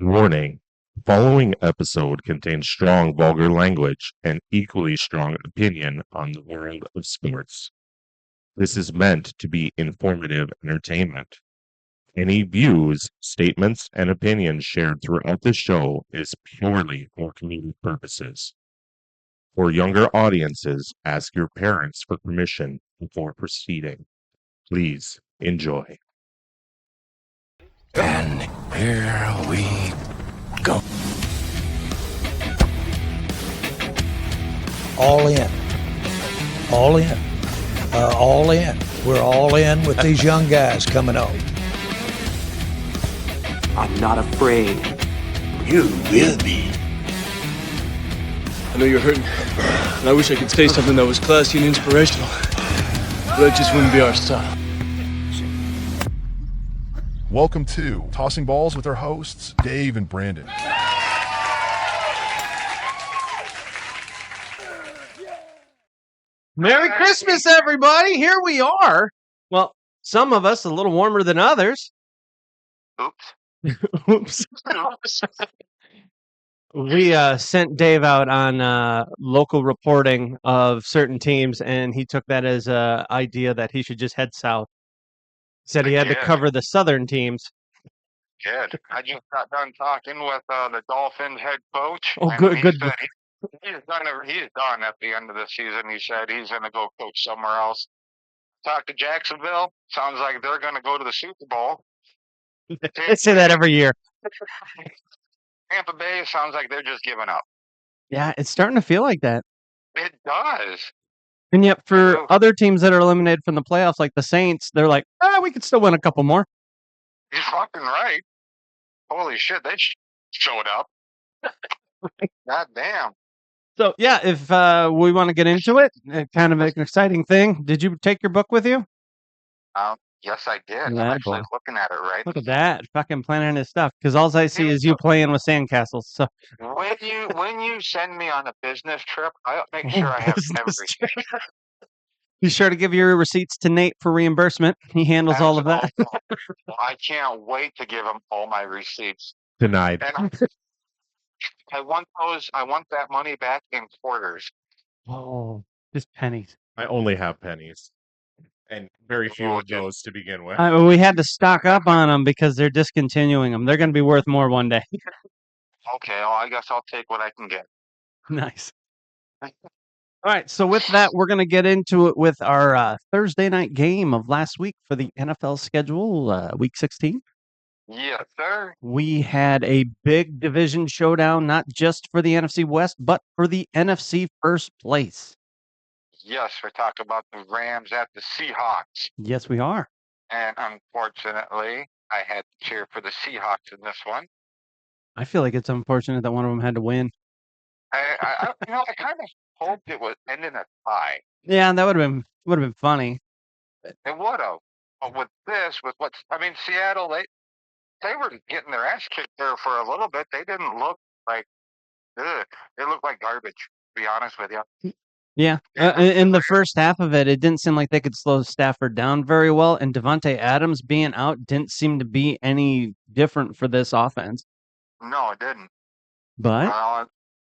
Warning: the following episode contains strong vulgar language and equally strong opinion on the world of sports. This is meant to be informative entertainment. Any views, statements, and opinions shared throughout the show is purely for comedic purposes. For younger audiences, ask your parents for permission before proceeding. Please enjoy. And here we go. All in. All in. All in. We're all in with these young guys coming up. I'm not afraid. You will be. I know you're hurting, and I wish I could say something that was classy and inspirational, but that just wouldn't be our style. Welcome to Tossing Balls with our hosts, Dave and Brandon. Merry Christmas, everybody. Here we are. Well, some of us a little warmer than others. Oops. We sent Dave out on local reporting of certain teams, and he took that as an idea that he should just head south. Said he had to cover the southern teams. Good. I just got done talking with the Dolphins head coach. Oh, and good, he good. said he's done at the end of the season. He said he's going to go coach somewhere else. Talked to Jacksonville. Sounds like they're going to go to the Super Bowl. They say that every year. Tampa Bay sounds like they're just giving up. Yeah, it's starting to feel like that. It does. And yet for other teams that are eliminated from the playoffs, like the Saints, they're like, we could still win a couple more. You're fucking right. Holy shit, they showed up. God damn. So, yeah, if we want to get into it, kind of an exciting thing. Did you take your book with you? Yes, I did. I'm Yeah, actually boy. looking at it right. Look at that. Fucking planning his stuff. Because all I see is you playing with sandcastles. So When you send me on a business trip, I'll make sure I have everything. Be sure to give your receipts to Nate for reimbursement. He handles all of that. I can't wait to give him all my receipts. Denied. And I want that money back in quarters. Oh, just pennies. I only have pennies, and very few of those to begin with. We had to stock up on them because they're discontinuing them. They're going to be worth more one day. Okay, well, I guess I'll take what I can get. Nice. All right, so with that, we're going to get into it with our Thursday night game of last week for the NFL schedule, Week 16. Yes, sir. We had a big division showdown, not just for the NFC West, but for the NFC first place. Yes, we're talking about the Rams at the Seahawks. Yes, we are. And unfortunately, I had to cheer for the Seahawks in this one. I feel like it's unfortunate that one of them had to win. I kind of hoped it would end in a tie. Yeah, that would have been funny. It would have. But Seattle, they were getting their ass kicked there for a little bit. They didn't look like they looked like garbage, to be honest with you. Yeah. In the first half of it, it didn't seem like they could slow Stafford down very well, and Devontae Adams being out didn't seem to be any different for this offense. No, it didn't. But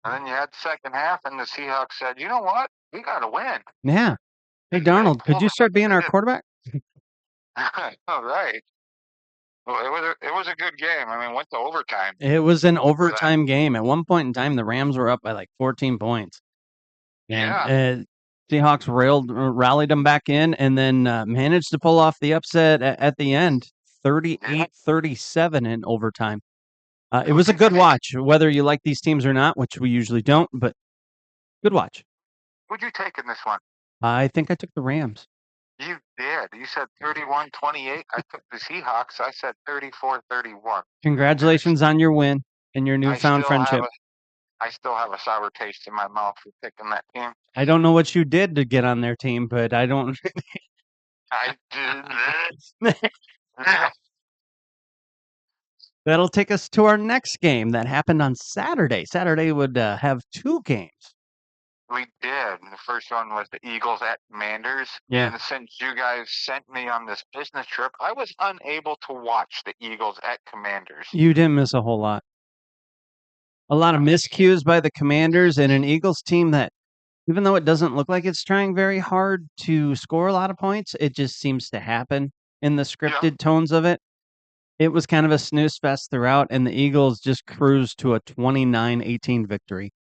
and then you had the second half, and the Seahawks said, "You know what? We got to win." Yeah. Hey, Darnold, could you start being our quarterback? All right. Well, it was a good game. I mean, went to overtime. It was an overtime game. At one point in time, the Rams were up by like 14 points. And Seahawks rallied them back in and then managed to pull off the upset at the end, 38-37 in overtime. It was a good watch, whether you like these teams or not, which we usually don't, but good watch. Who'd you take in this one? I think I took the Rams. You did. You said 31-28. I took the Seahawks. I said 34-31. Congratulations on your win and your newfound friendship. I still have a sour taste in my mouth for picking that team. I don't know what you did to get on their team, but I don't. I did that. That'll take us to our next game that happened on Saturday. Saturday would have two games. We did. The first one was the Eagles at Commanders. Yeah. And since you guys sent me on this business trip, I was unable to watch the Eagles at Commanders. You didn't miss a whole lot. a lot of miscues by the Commanders and an Eagles team that, even though it doesn't look like it's trying very hard to score a lot of points, it just seems to happen in the scripted tones of it. It was kind of a snooze fest throughout, and the Eagles just cruised to a 29-18 victory.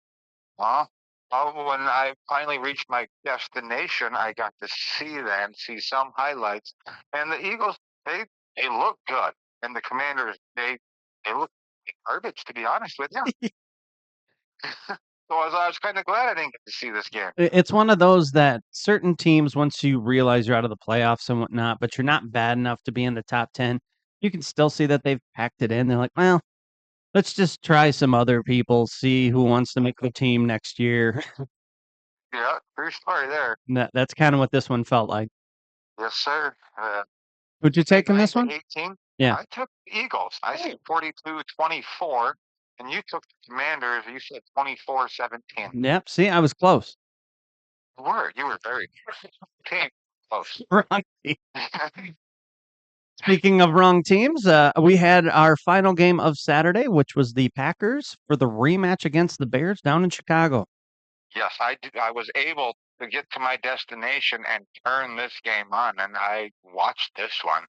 Well, when I finally reached my destination, I got to see them, see some highlights, and the Eagles they look good, and the Commanders they look like garbage, to be honest with you. So I was kind of glad I didn't get to see this game. It's one of those that certain teams, once you realize you're out of the playoffs and whatnot, but you're not bad enough to be in the top 10, you can still see that they've packed it in. They're like, well, let's just try some other people, see who wants to make the team next year. Yeah, true story there. That's kind of what this one felt like. Yes, sir. Who'd you take in this one? 18. Yeah. I took the Eagles. I said 42-24, and you took the Commanders. You said 24-17. Yep. See, I was close. You were very close. Wrong team. Speaking of wrong teams, we had our final game of Saturday, which was the Packers for the rematch against the Bears down in Chicago. Yes, I did. I was able to get to my destination and turn this game on, and I watched this one.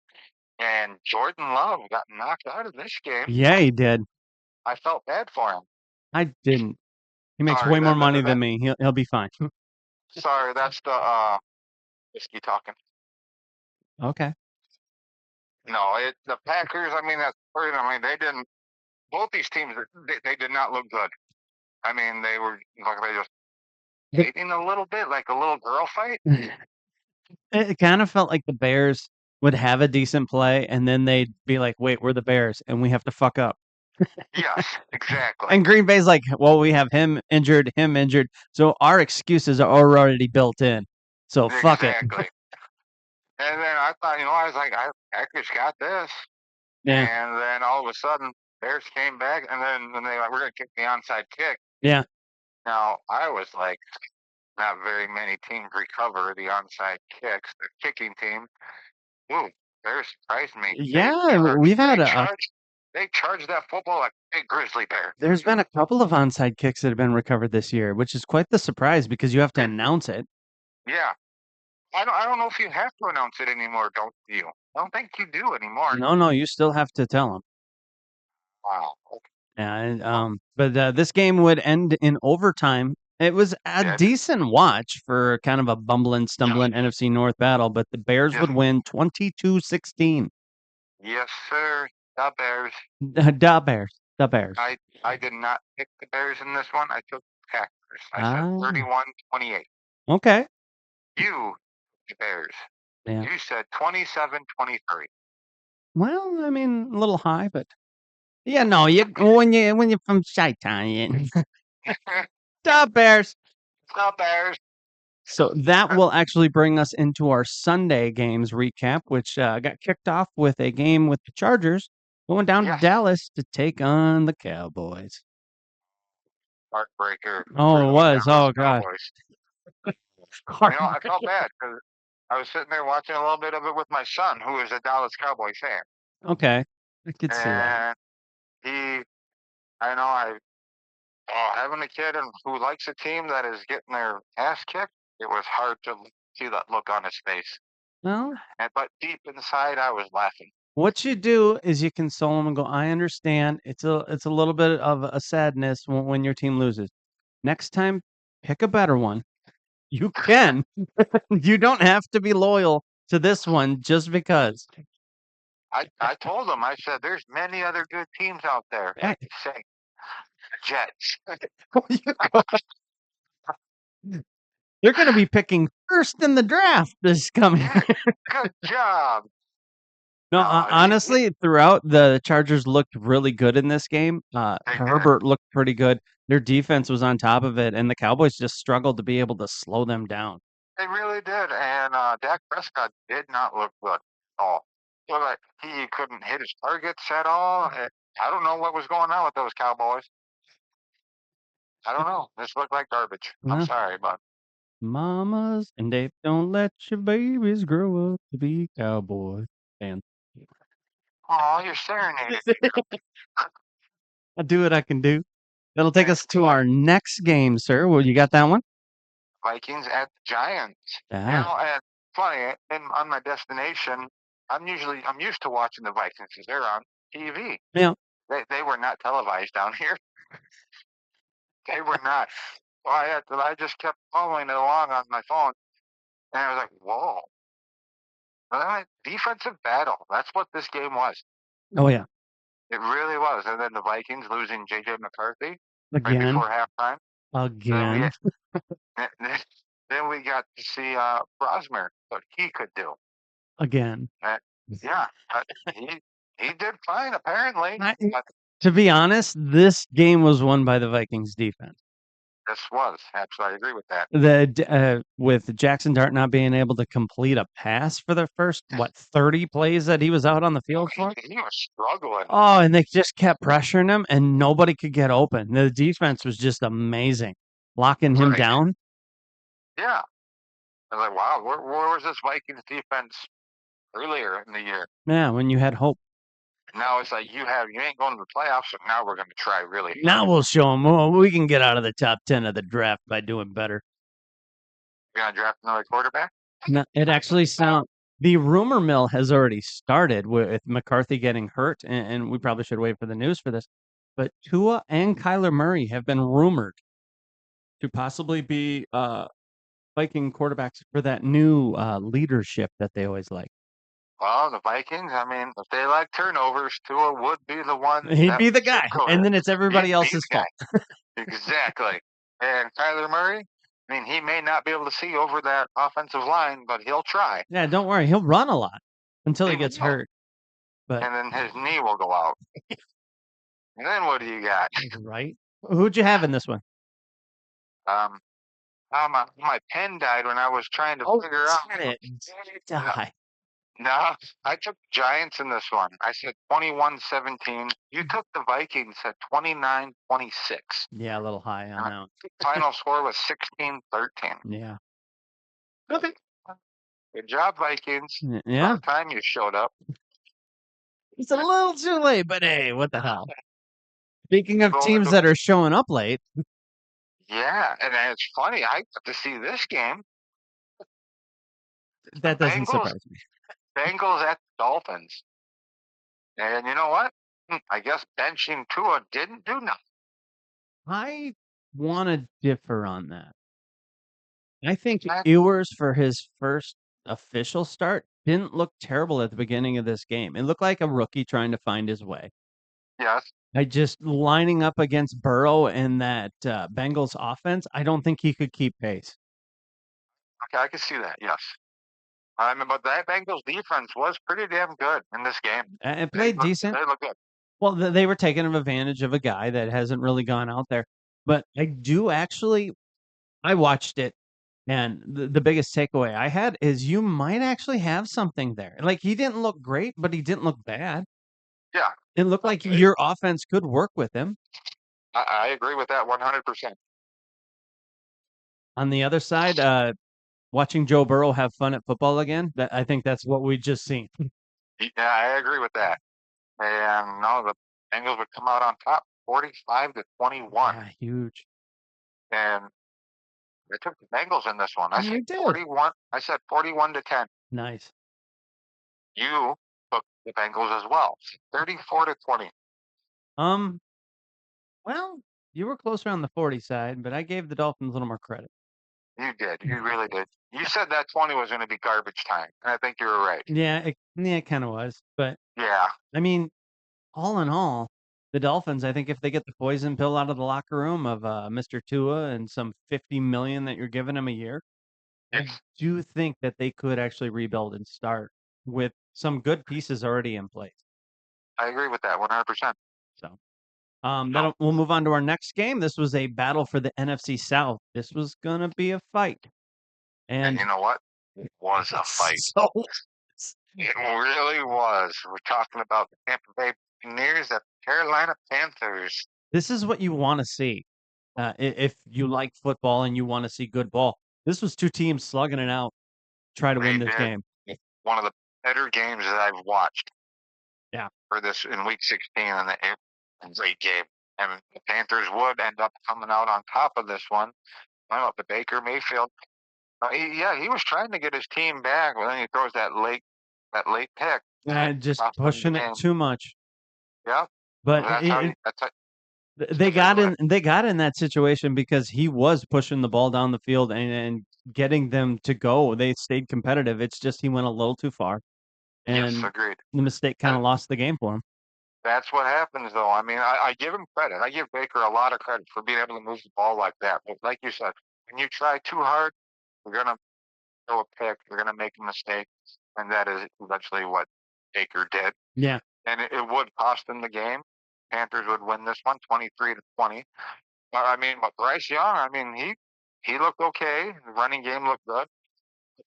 And Jordan Love got knocked out of this game. Yeah, he did. I felt bad for him. I didn't. He makes Sorry, way more money than me. He'll be fine. Sorry, that's the whiskey talking. Okay. No, the Packers. I mean, they didn't. Both these teams, they did not look good. I mean, they just dating a little bit, like a little girl fight. It kind of felt like the Bears would have a decent play, and then they'd be like, "Wait, we're the Bears, and we have to fuck up." Yes, exactly. And Green Bay's like, "Well, we have him injured, so our excuses are already built in. So fuck it." Exactly. And then I thought, I was like, Packers got this. Yeah. And then all of a sudden, Bears came back, and then they were like, we're going to kick the onside kick. Yeah. Now, I was like, not very many teams recover the onside kicks. The kicking team, Bears surprised me. Yeah, we've had they charged that football like a big grizzly bear. There's been a couple of onside kicks that have been recovered this year, which is quite the surprise because you have to announce it. Yeah. I don't know if you have to announce it anymore, don't you? I don't think you do anymore. No, you still have to tell them. Wow. Yeah, but this game would end in overtime. It was a decent watch for kind of a bumbling, stumbling NFC North battle, but the Bears would win 22-16. Yes, sir. The Bears. The Bears. I did not pick the Bears in this one. I took the Packers. I said 31-28. Okay. You, the Bears. Yeah. You said 27-23. Well, I mean, a little high, but yeah, no, when you're from Chi-Town, the Bears. The Bears. So that will actually bring us into our Sunday games recap, which got kicked off with a game with the Chargers going down to Dallas to take on the Cowboys. Heartbreaker. Oh, it was. Oh, God. I felt bad because I was sitting there watching a little bit of it with my son, who is a Dallas Cowboy fan. Okay. I could see that. Having a kid who likes a team that is getting their ass kicked, it was hard to see that look on his face. Well, but deep inside, I was laughing. What you do is you console him and go, I understand. It's a little bit of a sadness when your team loses. Next time, pick a better one. You can. You don't have to be loyal to this one just because. I told him, I said, there's many other good teams out there. Yeah. Say, Jets. They're going to be picking first in the draft this coming year. Good job. No, honestly, throughout the Chargers looked really good in this game. Herbert looked pretty good. Their defense was on top of it, and the Cowboys just struggled to be able to slow them down. They really did, and Dak Prescott did not look good at all. Like he couldn't hit his targets at all. I don't know what was going on with those Cowboys. I don't know. This looked like garbage. I'm sorry, but mamas and they don't let your babies grow up to be cowboy fans. Oh, you're serenading. I do what I can do. That'll take us to our next game, sir. Well, you got that one? Vikings at the Giants. Yeah. And funny, on my destination, I'm used to watching the Vikings because they're on TV. Yeah. They were not televised down here. They were not. So I just kept following it along on my phone, and I was like, whoa. Defensive battle. That's what this game was. Oh, yeah. It really was. And then the Vikings losing J.J. McCarthy right Again. before halftime. Again. Then we got to see Brosmer, what he could do. Again. Yeah, he did fine apparently. To be honest, this game was won by the Vikings defense. This was absolutely, I agree with that. With Jackson Dart not being able to complete a pass for the first 30 plays that he was out on the field for. He was struggling. Oh, and they just kept pressuring him, and nobody could get open. The defense was just amazing, locking him down. Yeah, I was like, wow, where was this Vikings defense earlier in the year? Yeah, when you had hope. Now it's like you ain't going to the playoffs, so now we're going to try really hard. Now we'll show them. Oh, we can get out of the top 10 of the draft by doing better. You're going to draft another quarterback? No, it actually sounds. The rumor mill has already started with McCarthy getting hurt, and we probably should wait for the news for this. But Tua and Kyler Murray have been rumored to possibly be Viking quarterbacks for that new leadership that they always like. Well, the Vikings, I mean, if they like turnovers, Tua would be the one. He'd be the guy, and then it's everybody else's fault. Exactly. And Kyler Murray, I mean, he may not be able to see over that offensive line, but he'll try. Yeah, don't worry. He'll run a lot until he gets hurt. But and then his knee will go out. And then what do you got? Right. Who'd you have in this one? My pen died when I was trying to figure out. Did it die? No, I took Giants in this one. I said 21-17. You took the Vikings at 29-26. Yeah, a little high on that one. Final score was 16-13. Yeah. Okay. Good job, Vikings. Yeah. By the time you showed up. It's a little too late, but hey, what the hell? Speaking of teams that are showing up late. Yeah, and it's funny. I got to see this game. That doesn't surprise me. Bengals at the Dolphins. And you know what? I guess benching Tua didn't do nothing. I want to differ on that. I think Ewers, for his first official start, didn't look terrible at the beginning of this game. It looked like a rookie trying to find his way. Yes. I just lining up against Burrow and that Bengals offense, I don't think he could keep pace. Okay, I can see that, yes. But that Bengals defense was pretty damn good in this game. It played decent. They look good. Well, they were taking advantage of a guy that hasn't really gone out there. But I watched it, and the biggest takeaway I had is you might actually have something there. Like, he didn't look great, but he didn't look bad. Yeah. It looked like your offense could work with him. I agree with that 100%. On the other side, watching Joe Burrow have fun at football again, I think that's what we just seen. Yeah, I agree with that. And no, the Bengals would come out on top 45-21. Yeah, huge. And I took the Bengals in this one. I said 41. I said 41-10. Nice. You took the Bengals as well. 34-20. Well, you were closer on the 40 side, but I gave the Dolphins a little more credit. You did. You really did. You said that 20 was going to be garbage time, and I think you were right. Yeah, it kind of was. But yeah, I mean, all in all, the Dolphins, I think if they get the poison pill out of the locker room of Mr. Tua and some $50 million that you're giving him a year, I do think that they could actually rebuild and start with some good pieces already in place. I agree with that 100%. So, we'll move on to our next game. This was a battle for the NFC South. This was gonna be a fight, and you know what? It was a fight. It really was. We're talking about the Tampa Bay Buccaneers at the Carolina Panthers. This is what you want to see. If you like football and you want to see good ball, this was two teams slugging it out, try to win this game. One of the better games that I've watched. Yeah. For this in Week 16, and a great game. and the Panthers would end up coming out on top of this one. I don't know, the Baker Mayfield. He was trying to get his team back, but then he throws that late pick. Just Cost them the pushing it game. too much. Yeah, But that's how. they got in that situation because he was pushing the ball down the field and getting them to go. They stayed competitive. It's just he went a little too far, Yes, and agreed. the mistake kind of lost the game for him. That's what happens, though. I mean, I give him credit. I give Baker a lot of credit for being able to move the ball like that. But like you said, when you try too hard, you're gonna throw a pick. You're gonna make a mistake, and that is eventually what Baker did. Yeah. And it would cost them the game. Panthers would win this one, 23-20. But I mean, but Bryce Young, I mean, he looked okay. The running game looked good.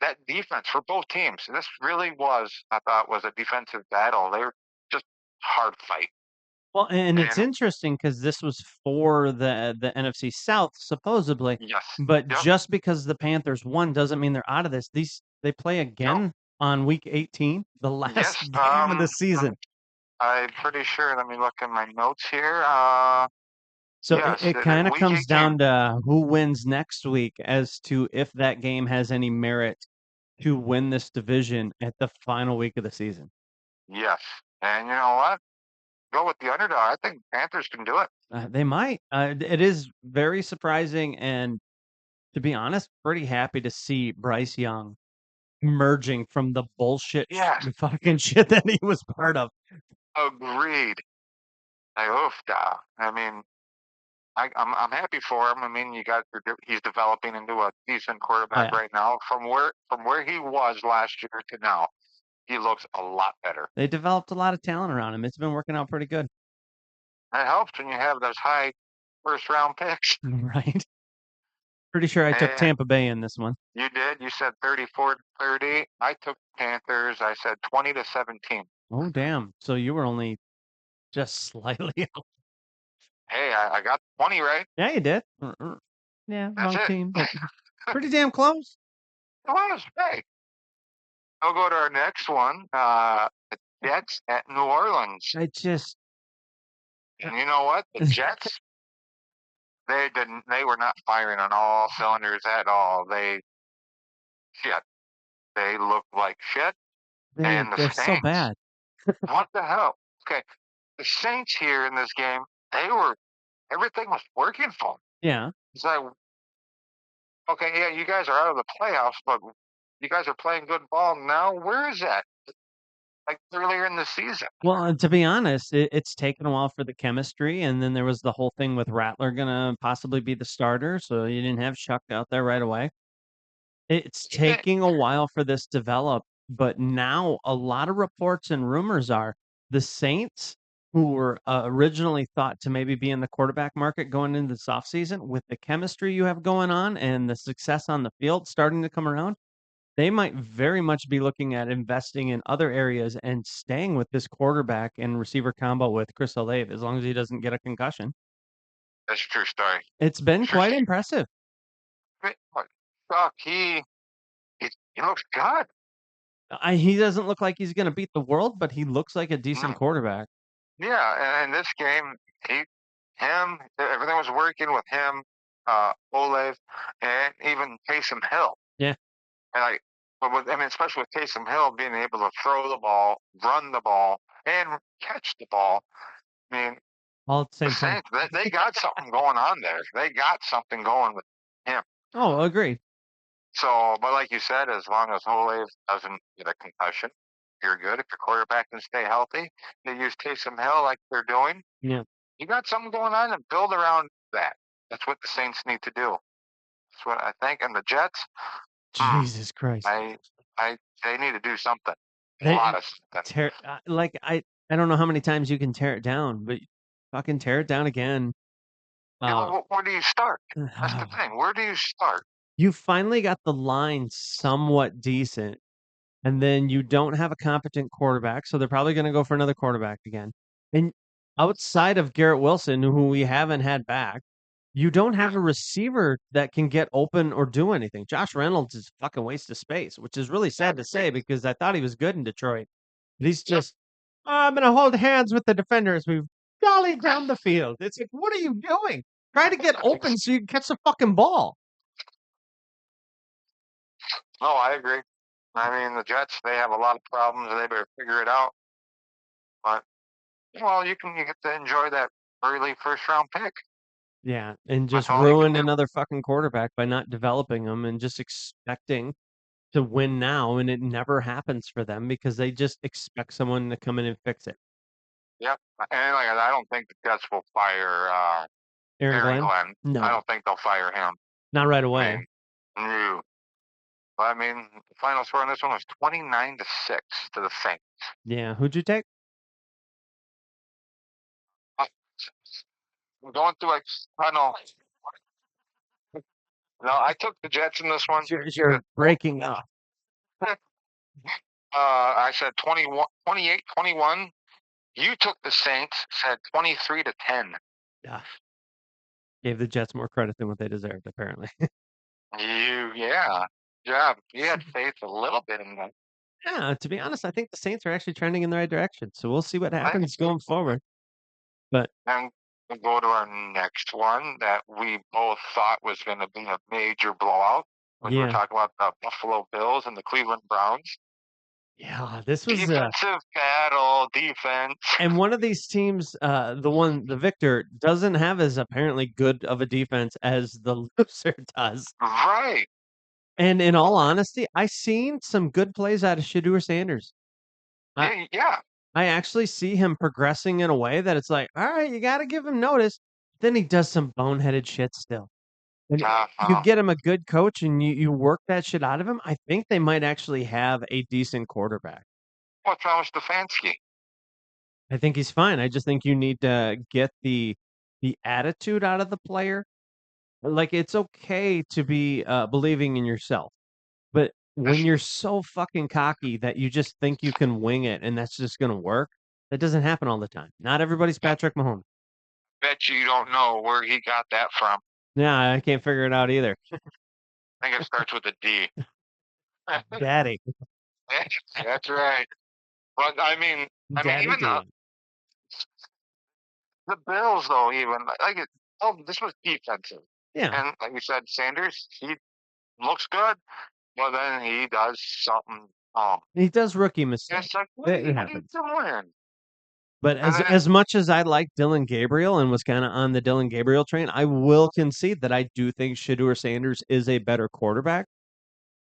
That defense for both teams, this really was, I thought, was a defensive battle. They were just hard fight. Well, and it's interesting because this was for the NFC South supposedly, Yes. but Yep. just because the Panthers won doesn't mean they're out of this. They play again on week 18, the last game of the season. I'm pretty sure. Let me look in my notes here. So yes, it kind of week comes 18. down to who wins next week as to if that game has any merit to win this division at the final week of the season. Yes, and you know what? Go with the underdog. I think Panthers can do it. They might. It is very surprising, and to be honest, pretty happy to see Bryce Young emerging from the bullshit fucking shit that he was part of. Agreed. I mean, I'm happy for him. I mean, he's developing into a decent quarterback right now. From where he was last year to now, he looks a lot better. They developed a lot of talent around him. It's been working out pretty good. That helps when you have those high first round picks. Right. Pretty sure I took Tampa Bay in this one. You did. You said 34-30. I took Panthers. I said 20-17. Oh, damn. So you were only just slightly out. Hey, I got 20 right. Yeah, you did. Yeah, That's wrong it. team, but pretty damn close. It was. Hey. I'll go to our next one. The Jets at New Orleans. I just. And you know what? The Jets, they were not firing on all cylinders at all. They looked like shit. And the They're Saints, so bad. what the hell? Okay. The Saints here in this game, everything was working for them. Yeah. It's like, okay, yeah, you guys are out of the playoffs, but you guys are playing good ball now. Where is that? Like earlier in the season. Well, to be honest, it's taken a while for the chemistry, and then there was the whole thing with Rattler gonna possibly be the starter, so you didn't have Chuck out there right away. It's taking a while for this to develop, but now a lot of reports and rumors are the Saints, who were originally thought to maybe be in the quarterback market going into this offseason, with the chemistry you have going on and the success on the field starting to come around, they might very much be looking at investing in other areas and staying with this quarterback and receiver combo with Chris Olave as long as he doesn't get a concussion. That's a true story. It's been quite impressive. Fuck, he looks good. He doesn't look like he's going to beat the world, but he looks like a decent quarterback. Yeah, and in this game, everything was working with him, Olave, and even Taysom Hill. Yeah. And especially with Taysom Hill being able to throw the ball, run the ball, and catch the ball. I mean, all at the same time. They got something going on there. They got something going with him. Oh, agreed. So, but like you said, as long as Olave doesn't get a concussion, you're good. If your quarterback can stay healthy, they use Taysom Hill like they're doing. Yeah. You got something going on and build around that. That's what the Saints need to do. That's what I think. And the Jets, Jesus Christ. They need to do something. A lot of something. I don't know how many times you can tear it down, but fucking tear it down again. Where do you start? That's the thing. Where do you start? You finally got the line somewhat decent, and then you don't have a competent quarterback, so they're probably going to go for another quarterback again. And outside of Garrett Wilson, who we haven't had back, you don't have a receiver that can get open or do anything. Josh Reynolds is a fucking waste of space, which is really sad to say because I thought he was good in Detroit. But he's just, I'm going to hold hands with the defenders. We dolly down the field. It's like, what are you doing? Try to get open so you can catch the fucking ball. No, I agree. I mean, the Jets, they have a lot of problems, and they better figure it out. But, well, you get to enjoy that early first-round pick. Yeah, and just all you can ruin do. another fucking quarterback by not developing them and just expecting to win now, and it never happens for them because they just expect someone to come in and fix it. Yep. And I don't think the Jets will fire Aaron Aaron Glenn? Glenn. No. I don't think they'll fire him. Not right I away. mean, no. But, I mean, the final score on this one was 29-6 to the Saints. Yeah, who'd you take? I'm going through I know. No, I took the Jets in this one. You're breaking up. I said 28-21. You took the Saints, said 23-10. Yeah. Gave the Jets more credit than what they deserved, apparently. Yeah. You had faith a little bit in them. Yeah, to be honest, I think the Saints are actually trending in the right direction. So we'll see what happens going forward. But And we'll go to our next one that we both thought was going to be a major blowout. When we were talking about the Buffalo Bills and the Cleveland Browns. yeah, this was Defensive battle, defense. and one of these teams, the victor, doesn't have as apparently good of a defense as the loser does. Right. And in all honesty, I seen some good plays out of Shedeur Sanders. Yeah. I actually see him progressing in a way that it's like, all right, you got to give him notice. Then he does some boneheaded shit still. And you get him a good coach and you work that shit out of him, I think they might actually have a decent quarterback. What's wrong with Stefanski? I think he's fine. I just think you need to get the attitude out of the player. Like, it's okay to be believing in yourself, but when you're so fucking cocky that you just think you can wing it and that's just gonna work, that doesn't happen all the time. Not everybody's Patrick Mahomes. Bet you don't know where he got that from. Yeah, I can't figure it out either. I think it starts with a D. Daddy. That's right. But I mean, Daddy even Dan. the Bills, though, this was defensive. Yeah. And like you said, Sanders, he looks good, but then he does something wrong. He does rookie mistakes. It's like, what are you doing? But as much as I like Dylan Gabriel and was kind of on the Dylan Gabriel train, I will concede that I do think Shedeur Sanders is a better quarterback.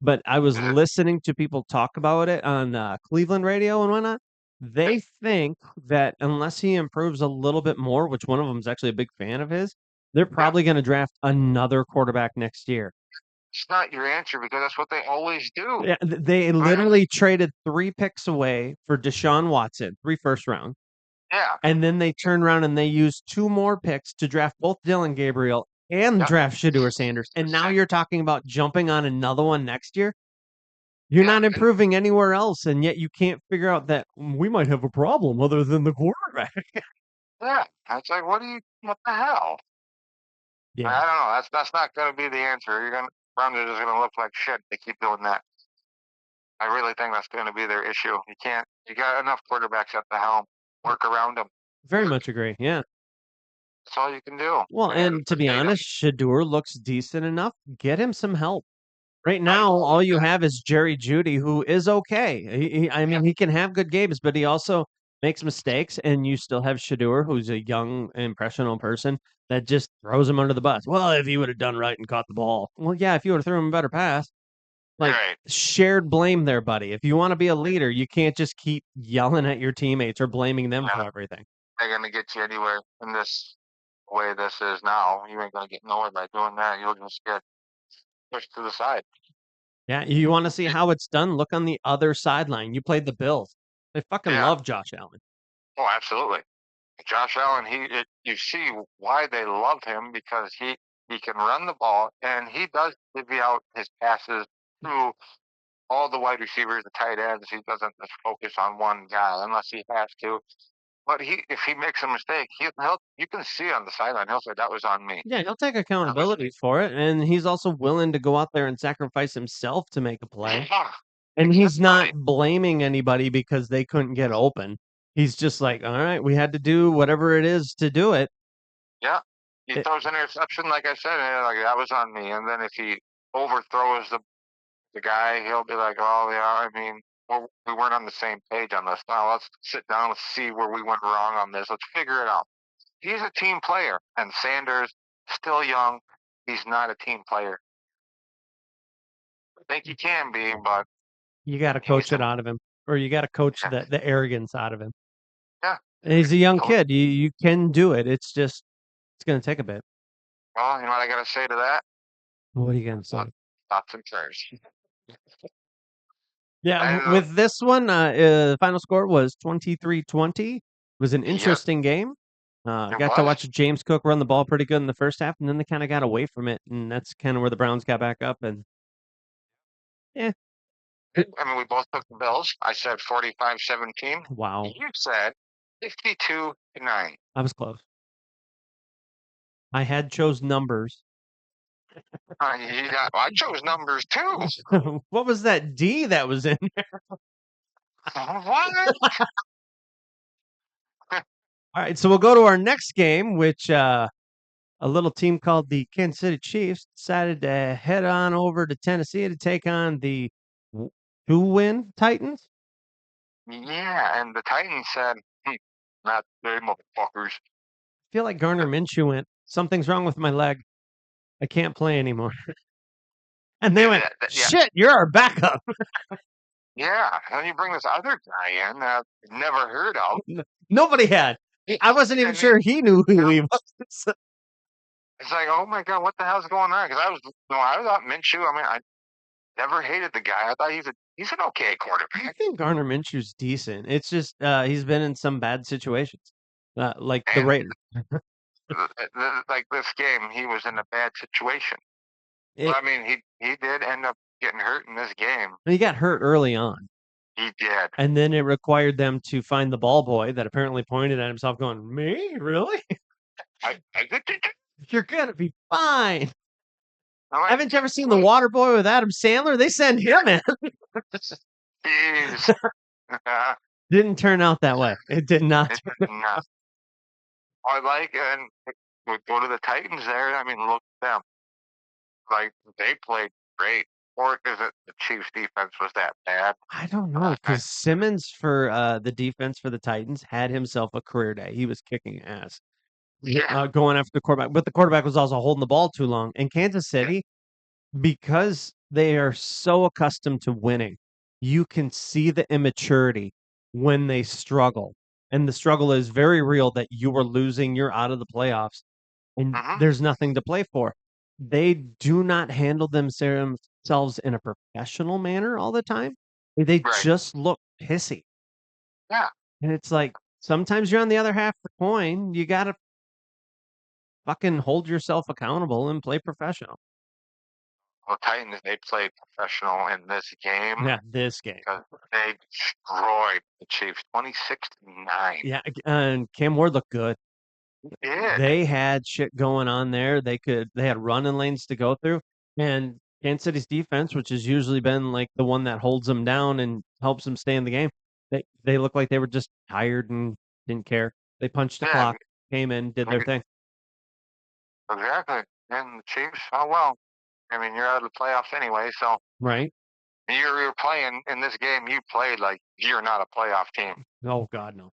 But I was listening to people talk about it on Cleveland radio and whatnot. They think that unless he improves a little bit more, which one of them is actually a big fan of his, they're probably going to draft another quarterback next year. It's not your answer because that's what they always do. Yeah, they literally traded 3 picks away for Deshaun Watson, 3 first round. Yeah. And then they turn around and they use 2 more picks to draft both Dylan Gabriel and draft Shedeur Sanders. And now you're talking about jumping on another one next year. You're not improving anywhere else, and yet you can't figure out that we might have a problem other than the quarterback. Yeah. It's like, what the hell? Yeah. I don't know. That's not going to be the answer. Browns are just going to look like shit. They keep doing that. I really think that's going to be their issue. You got enough quarterbacks at the helm. Work around them. Very much agree. Yeah. That's all you can do. Well, and to be honest, Shedeur looks decent enough. Get him some help. Right now, all you have is Jerry Jeudy, who is okay. He can have good games, but he also makes mistakes, and you still have Shedeur, who's a young, impressionable person that just throws him under the bus. Well, if he would have done right and caught the ball. Well, yeah, if you would have thrown him a better pass. Like, shared blame there, buddy. If you want to be a leader, you can't just keep yelling at your teammates or blaming them for everything. They're going to get you anywhere in this way this is now. You ain't going to get nowhere by doing that. You'll just get pushed to the side. Yeah, you want to see how it's done? Look on the other sideline. You played the Bills. They fucking love Josh Allen. Oh, absolutely. Josh Allen, you see why they love him because he can run the ball and he does divvy out his passes to all the wide receivers, the tight ends. He doesn't just focus on one guy unless he has to. But if he makes a mistake, you can see on the sideline, he'll say, that was on me. Yeah, he'll take accountability for it. And he's also willing to go out there and sacrifice himself to make a play. And he's not blaming anybody because they couldn't get open. he's just like, all right, we had to do whatever it is to do it. Yeah. He throws an interception, like I said, and like that was on me. And then if he overthrows the guy, he'll be like, "Oh yeah, I mean, we weren't on the same page on this. Now let's sit down, let's see where we went wrong on this. Let's figure it out." He's a team player, and Sanders, still young, he's not a team player. I think he can be, but you got to coach it out of him, or you got to coach the arrogance out of him. Yeah. And he's a young kid. You can do it. It's just it's going to take a bit. Well, you know what I got to say to that? What are you going to say? Thoughts and prayers. Yeah, with this one, the final score was 23-20. It was an interesting game. Got to watch James Cook run the ball pretty good in the first half, and then they kind of got away from it, and that's kind of where the Browns got back up. And I mean, we both took the Bills. I said 45-17. Wow. You said 52-9. I was close. I had chose numbers. I chose numbers too. What was that D that was in there? What? All right, so we'll go to our next game, which a little team called the Kansas City Chiefs decided to head on over to Tennessee to take on the who-win Titans. Yeah, and the Titans said, "Not today, motherfuckers." I feel like Gardner Minshew went, "Something's wrong with my leg. I can't play anymore." And they went, "Shit, you're our backup." Yeah, and you bring this other guy in that I've never heard of. Nobody had. I wasn't even sure he knew who he was. It's like, oh my God, what the hell's going on? Because I thought Minshew. I mean, I never hated the guy. I thought he's an okay quarterback. I think Gardner Minshew's decent. It's just he's been in some bad situations, like the Raiders. Like this game, he was in a bad situation. I mean, he did end up getting hurt in this game. He got hurt early on. He did. And then it required them to find the ball boy that apparently pointed at himself going, "Me? Really? You're going to be fine." Haven't you ever seen The Water Boy with Adam Sandler? They send him in. Jeez. Didn't turn out that way. It did not. I like, and we go to the Titans there. I mean, look at them. Like, they played great. Or is it the Chiefs' defense was that bad? I don't know, because Simmons for the defense for the Titans had himself a career day. He was kicking ass. Going after the quarterback. But the quarterback was also holding the ball too long. And Kansas City, because they are so accustomed to winning, you can see the immaturity when they struggle. And the struggle is very real that you are losing, you're out of the playoffs, and there's nothing to play for. They do not handle themselves in a professional manner all the time. They just look pissy. Yeah. And it's like, sometimes you're on the other half of the coin. You got to fucking hold yourself accountable and play professional. Well, Titans, they played professional in this game. Yeah, this game. Because they destroyed the Chiefs 26-9. Yeah, and Cam Ward looked good. Yeah. They had shit going on there. They had running lanes to go through. And Kansas City's defense, which has usually been like the one that holds them down and helps them stay in the game, they looked like they were just tired and didn't care. They punched the clock, came in, did their thing. Exactly. And the Chiefs, oh well. I mean, you're out of the playoffs anyway, so. Right. You're playing in this game. You played like you're not a playoff team. Oh God, no.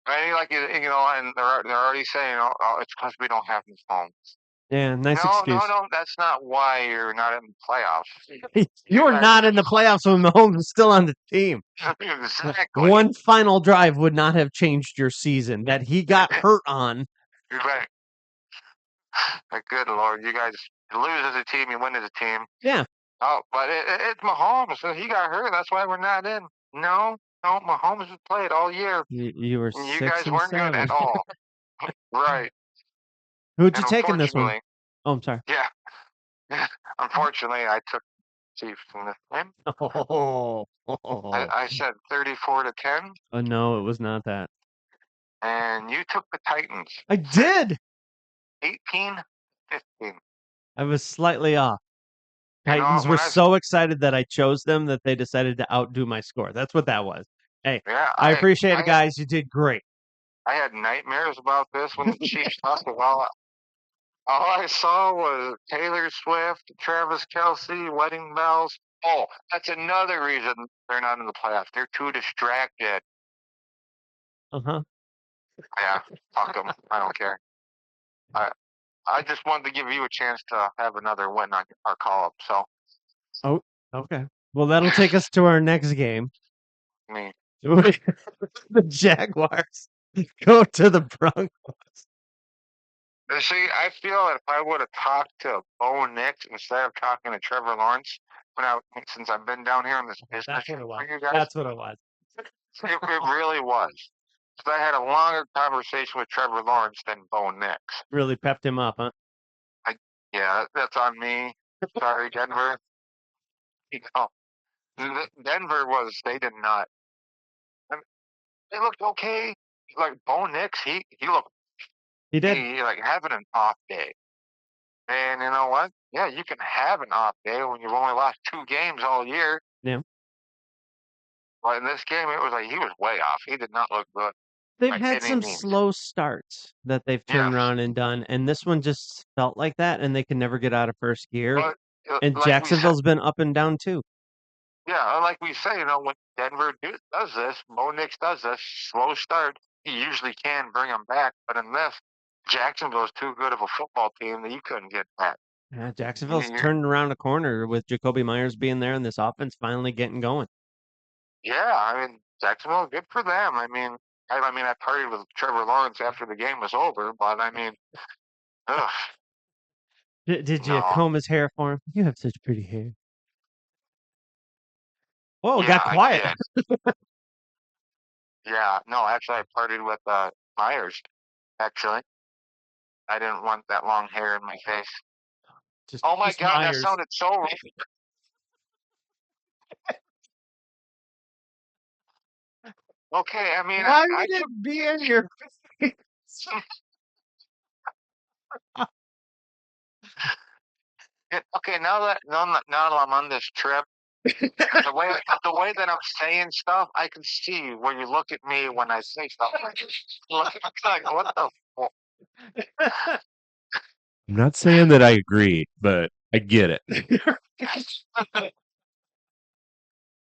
Right? Like and they're already saying, "Oh, it's because we don't have Mahomes." Yeah, nice excuse. No, that's not why you're not in the playoffs. You're not in the playoffs when Mahomes is still on the team. Exactly. One final drive would not have changed your season that he got hurt on. You're right. Good Lord, you guys lose as a team, you win as a team. Yeah. Oh, but it's Mahomes. So he got hurt. That's why we're not in. No, Mahomes has played all year. You were and you 6 guys and weren't 7. good at all. Right. Who'd you take in this one? Oh, I'm sorry. Yeah. Unfortunately, I took Chiefs in this game. I said 34-10. Oh no, it was not that. And you took the Titans. I did. 18-15. I was slightly off. Titans were so excited that I chose them that they decided to outdo my score. That's what that was. Hey, Yeah, I appreciate I it, guys. You did great. I had nightmares about this when the Chiefs lost. All I saw was Taylor Swift, Travis Kelsey, wedding bells. Oh, that's another reason they're not in the playoffs. They're too distracted. Uh-huh. Yeah, fuck them. I don't care. I I just wanted to give you a chance to have another win on our call up. So, Oh, okay. Well, that'll take us to our next game. I mean, The Jaguars go to the Broncos. see, I feel that if I would have talked to Bo Nix instead of talking to Trevor Lawrence, since I've been down here in this business That's what it was. for you guys, That's what it was. it really was. So I had a longer conversation with Trevor Lawrence than Bo Nix. Really pepped him up, huh? Yeah, that's on me. Sorry, Denver. You know, Denver they did not. I mean, they looked okay. Like Bo Nix, he looked He did. like having an off day. And you know what? Yeah, you can have an off day when you've only lost 2 games all year. Yeah. But in this game, it was like he was way off. He did not look good. They've By had any some means. slow starts that they've turned Yes. around and done, and this one just felt like that, and they can never get out of first gear. But And like Jacksonville's been up and down too. yeah, like we say, when Denver does this, Bo Nix does this slow start, he usually can bring them back. But in this, Jacksonville's too good of a football team that you couldn't get back. Yeah, Jacksonville's You're- turning around a corner with Jacoby Myers being there and this offense finally getting going. Yeah, I mean Jacksonville, good for them. I partied with Trevor Lawrence after the game was over, but I mean, ugh, Did you no. comb his hair for him? You have such pretty hair. Whoa, it Yeah, got I quiet. did. Yeah, no, actually, I partied with Myers. Actually, I didn't want that long hair in my face. Oh my Just God, Myers. that sounded so wrong. Okay, I mean, Why I would it be in your face? okay, now that I'm on this trip, the way that I'm saying stuff, I can see where you look at me when I say stuff. Like, what the fuck? I'm not saying that I agree, but I get it.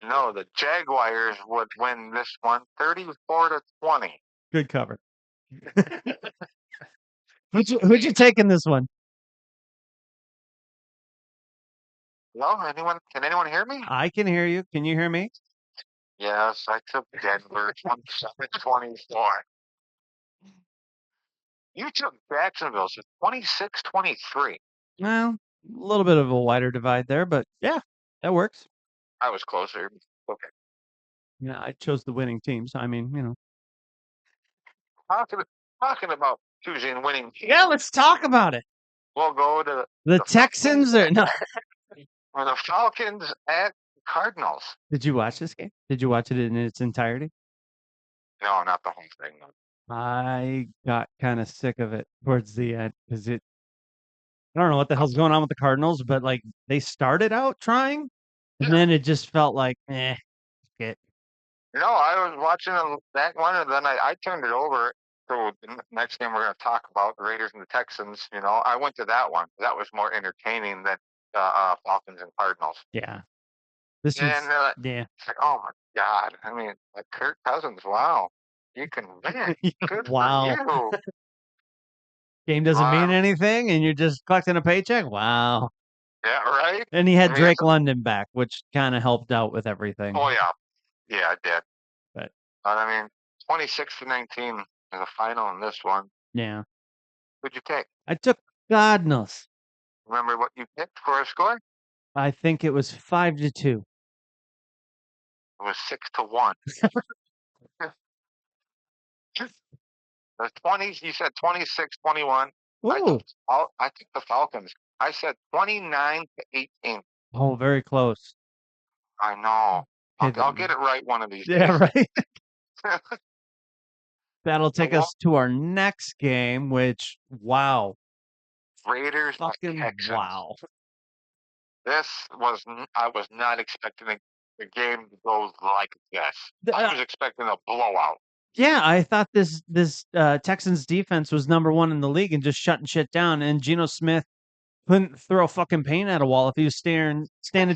No, the Jaguars would win this one 34-20. Good cover. Who'd you take in this one? Hello, can anyone hear me? I can hear you. Can you hear me? Yes, I took Denver 27-24. You took Jacksonville, so 26-23. Well, a little bit of a wider divide there, but yeah, that works. I was closer. Okay. Yeah, I chose the winning team, so I mean, Talking about choosing winning teams. Yeah, let's talk about it. We'll go to The Texans are no. or the Falcons at Cardinals. Did you watch this game? Did you watch it in its entirety? No, not the whole thing. No. I got kind of sick of it towards the end because I don't know what the hell's going on with the Cardinals, but like they started out trying, and then it just felt like, it. No, I was watching that one, and then I turned it over to the next game we're going to talk about, the Raiders and the Texans. I went to that one. That was more entertaining than Falcons and Cardinals. Yeah. This And was, yeah. it's like, oh my God. I mean, like Kirk Cousins, wow. You can win. Good Wow. for you. Game doesn't mean Wow. anything, and you're just collecting a paycheck. Wow. Yeah, right? And he had I mean, Drake London back, which kind of helped out with everything. Oh, yeah. Yeah, it did. But I mean, 26-19 is the final in this one. yeah, Who'd you take? I took Cardinals. Remember what you picked for a score? I think it was 5-2. It was 6-1. The 20s, you said 26-21. Ooh. I took the Falcons. I said 29-18. Oh, very close. I know. Okay, I'll get it right one of these Yeah, days. right. That'll take us to our next game, which, wow. Raiders at Fucking Texans. wow. I was not expecting the game goes like this. The- I was expecting a blowout. Yeah, I thought this Texans defense was number 1 in the league and just shutting shit down. And Geno Smith couldn't throw fucking paint at a wall if he was standing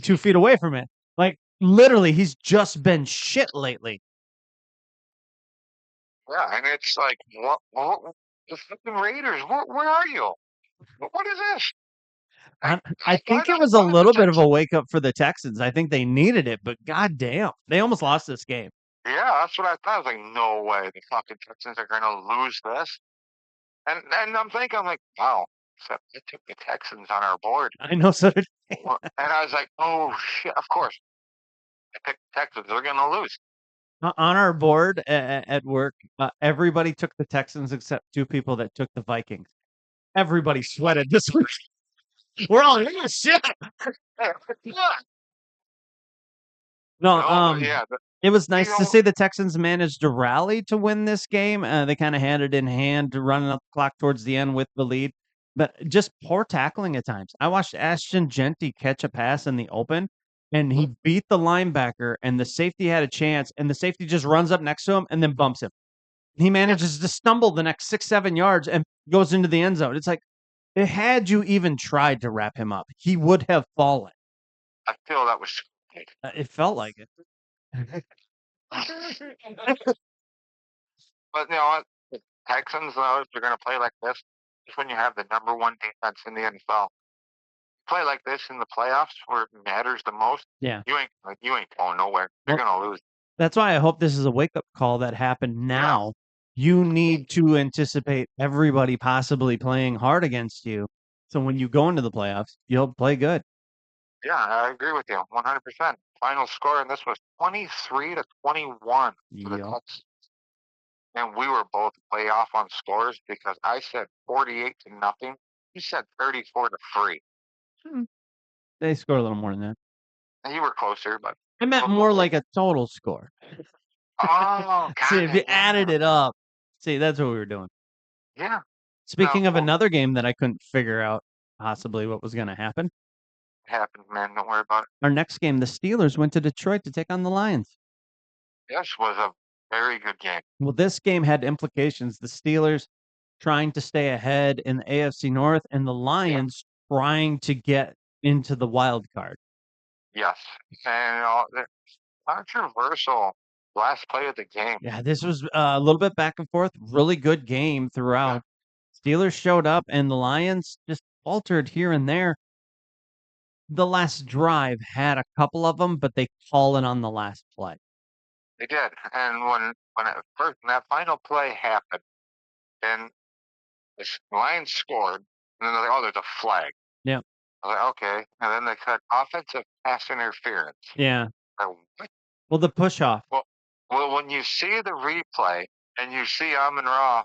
2 feet away from it. Like literally, he's just been shit lately. Yeah, and it's like, what the fucking Raiders? Where are you? What is this? I think it was a little bit of a wake up for the Texans. I think they needed it, but goddamn, they almost lost this game. Yeah, that's what I thought. I was like, no way, the fucking Texans are going to lose this. And I'm thinking, I'm like, wow, except I took the Texans on our board. I know, so did And I was like, oh shit, of course, I picked the Texans. They're going to lose. on our board at work. Everybody took the Texans except 2 people that took the Vikings. Everybody sweated this week. We're all shit. No, yeah, it was nice you to know- see the Texans managed to rally to win this game. They kind of had it in hand, running up the clock towards the end with the lead, but just poor tackling at times. I watched Ashton Genty catch a pass in the open, and he beat the linebacker, and the safety had a chance, and the safety just runs up next to him and then bumps him. He manages to stumble the next 6-7 yards and goes into the end zone. It's like, had you even tried to wrap him up, he would have fallen. I feel that was. It felt like it. But you know what? The Texans, though, if you're going to play like this, is when you have the number 1 defense in the NFL. Play like this in the playoffs where it matters the most. Yeah. You ain't going nowhere. You're going to lose. That's why I hope this is a wake up call that happened now. You need to anticipate everybody possibly playing hard against you. So when you go into the playoffs, you'll play good. Yeah, I agree with you 100%. Final score in this was 23-21 for the Yep. Texans. And we were both way off on scores because I said 48-0. You said 34-3. They scored a little more than that. And you were closer, but I meant more like a total score. oh, See, if you God, added it up, see, that's what we were doing. yeah, Speaking of well- another game that I couldn't figure out possibly what was going to happen, it happened, man. Don't worry about it. our next game, the Steelers went to Detroit to take on the Lions. This was a very good game. Well, this game had implications. The Steelers trying to stay ahead in the AFC North, and the Lions trying to get into the wild card. Yes, and the controversial last play of the game. Yeah, this was a little bit back and forth. Really good game throughout. Steelers showed up, and the Lions just faltered here and there. The last drive had a couple of them, but they call it on the last play. They did, and when that final play happened, then the Lions scored, and then they're like, "Oh, there's a flag." Yeah. I was like, "Okay," and then they said offensive pass interference. Yeah. Like, what? Well, the push off. Well, when you see the replay and you see Amon-Ra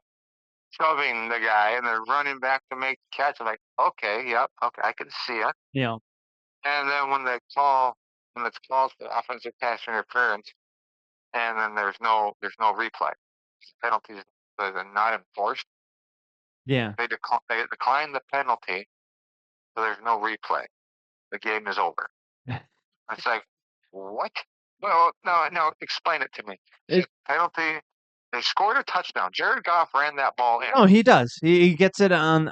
shoving the guy and they're running back to make the catch, I'm like, okay, yep, okay, I can see it. You know, And then when it's called for offensive pass interference, and then there's no replay, penalties are not enforced. yeah. They decline the penalty, so there's no replay. The game is over. It's like, what? Well, no, explain it to me. Penalty. They scored a touchdown. Jared Goff ran that ball in. Oh, he does. He gets it on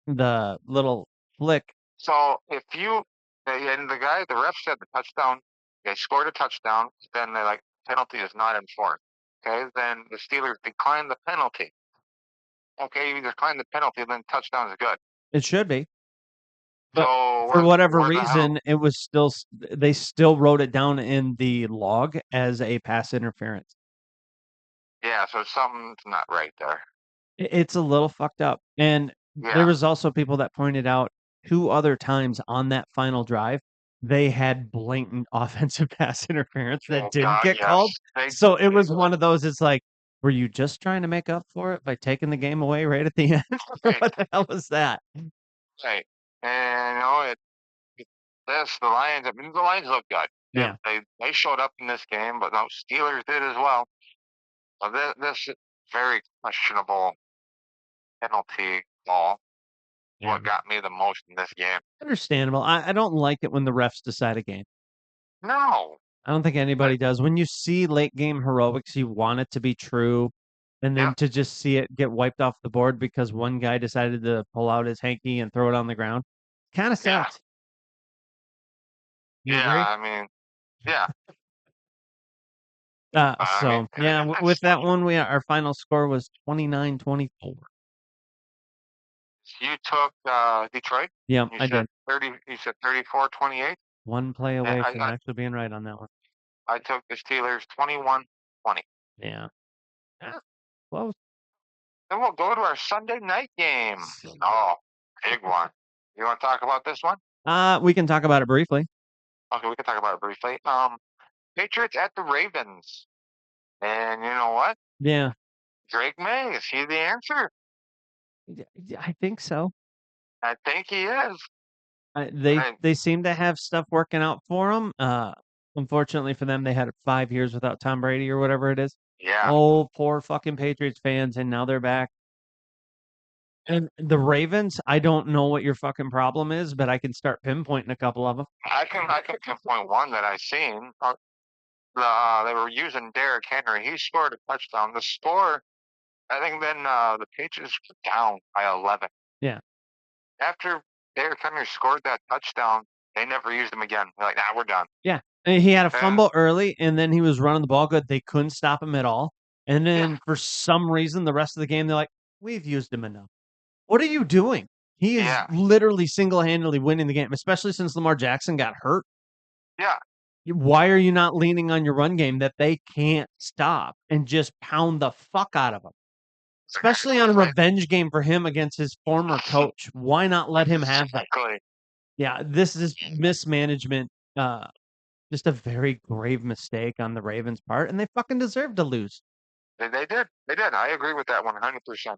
the little flick. So if the ref said the touchdown, they scored a touchdown, then they're like, penalty is not enforced. Okay, then the Steelers declined the penalty. Okay, you decline the penalty, then touchdown is good. It should be. But So for whatever where the hell- reason, it was they still wrote it down in the log as a pass interference. Yeah, so something's not right there. It's a little fucked up. And Yeah. there was also people that pointed out 2 other times on that final drive, they had blatant offensive pass interference that Oh, didn't God, get yes. called. They- So it was one of those, it's like, were you just trying to make up for it by taking the game away right at the end? Right. What the hell was that? Right. And the Lions. I mean, the Lions look good. Yeah. They showed up in this game, but no, Steelers did as well. This very questionable penalty call. Yeah. What got me the most in this game? Understandable. I don't like it when the refs decide a game. No. I don't think anybody does. When you see late game heroics, you want it to be true. And then to just see it get wiped off the board because one guy decided to pull out his hanky and throw it on the ground. Kind of Yeah. sucks. You Yeah, agree? I mean, yeah. So yeah, with that one, our final score was 29-24. You took Detroit. Yep, You I said did. 30. You said 34-28. One play And away from actually being right on that one. I took the Steelers 21-20. Yeah. Close. Then we'll go to our Sunday night game. Oh, big one. You want to talk about this one? We can talk about it briefly. Okay, we can talk about it briefly. Patriots at the Ravens. And you know what? Yeah. Drake May, is he the answer? I think so. I think he is. They seem to have stuff working out for them. Unfortunately for them, they had 5 years without Tom Brady or whatever it is. Yeah. Oh, poor fucking Patriots fans, and now they're back. And the Ravens, I don't know what your fucking problem is, but I can start pinpointing a couple of them. I can pinpoint one that I seen. They were using Derrick Henry. He scored a touchdown. The score, I think then the Patriots were down by 11. Yeah. After Derrick Henry scored that touchdown, they never used him again. They're like, nah, we're done. Yeah. And he had a fumble early, and then he was running the ball good. They couldn't stop him at all. And then for some reason, the rest of the game, they're like, we've used him enough. What are you doing? He is literally single-handedly winning the game, especially since Lamar Jackson got hurt. Yeah. Why are you not leaning on your run game that they can't stop and just pound the fuck out of them? Especially on a revenge game for him against his former coach. Why not let him have that? Yeah, this is mismanagement. Just a very grave mistake on the Ravens' part, and they fucking deserve to lose. They did. They did. I agree with that 100%.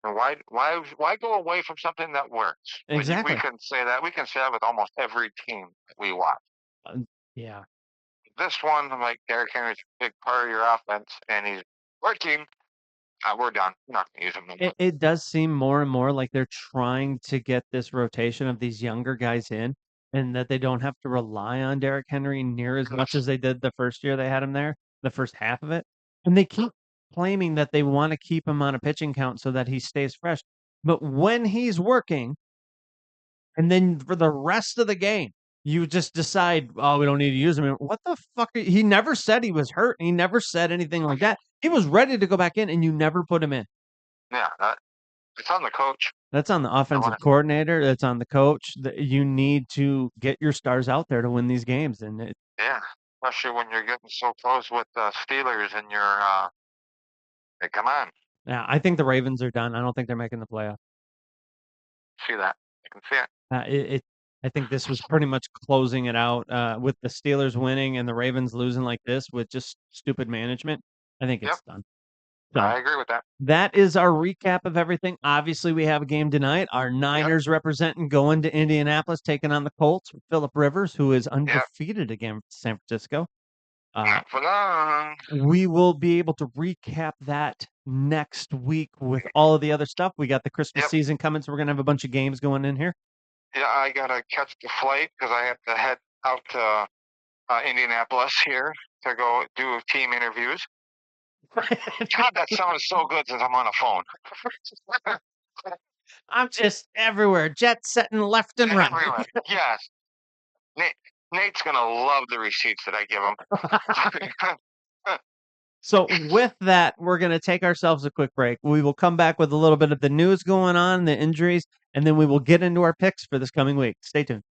And why go away from something that works? Exactly. We can say that. We can say that with almost every team that we watch. Yeah. This one, like Derrick Henry's a big part of your offense, and he's working. We're done. We're not going to use him no more. It does seem more and more like they're trying to get this rotation of these younger guys in, and that they don't have to rely on Derrick Henry near as much as they did the first year they had him there, the first half of it. And they keep claiming that they want to keep him on a pitching count so that he stays fresh. But when he's working, and then for the rest of the game, you just decide, oh, we don't need to use him. What the fuck? He never said he was hurt. He never said anything like that. He was ready to go back in, and you never put him in. Yeah, it's on the coach. That's on the offensive coordinator. That's on the coach. You need to get your stars out there to win these games. And especially when you're getting so close with the Steelers and you're hey, come on. Yeah, I think the Ravens are done. I don't think they're making the playoff. See that? I can see it. I think this was pretty much closing it out with the Steelers winning and the Ravens losing like this with just stupid management. I think it's done. So, I agree with that. That is our recap of everything. Obviously, we have a game tonight. Our Niners representing going to Indianapolis, taking on the Colts with Phillip Rivers, who is undefeated against San Francisco. We will be able to recap that next week with all of the other stuff. We got the Christmas season coming, so we're going to have a bunch of games going in here. Yeah, I got to catch the flight because I have to head out to Indianapolis here to go do team interviews. God, that sounds so good since I'm on a phone. I'm just everywhere, jet setting left and right. Everywhere. Yes. Nate's going to love the receipts that I give him. So with that, we're going to take ourselves a quick break. We will come back with a little bit of the news going on, the injuries, and then we will get into our picks for this coming week. Stay tuned.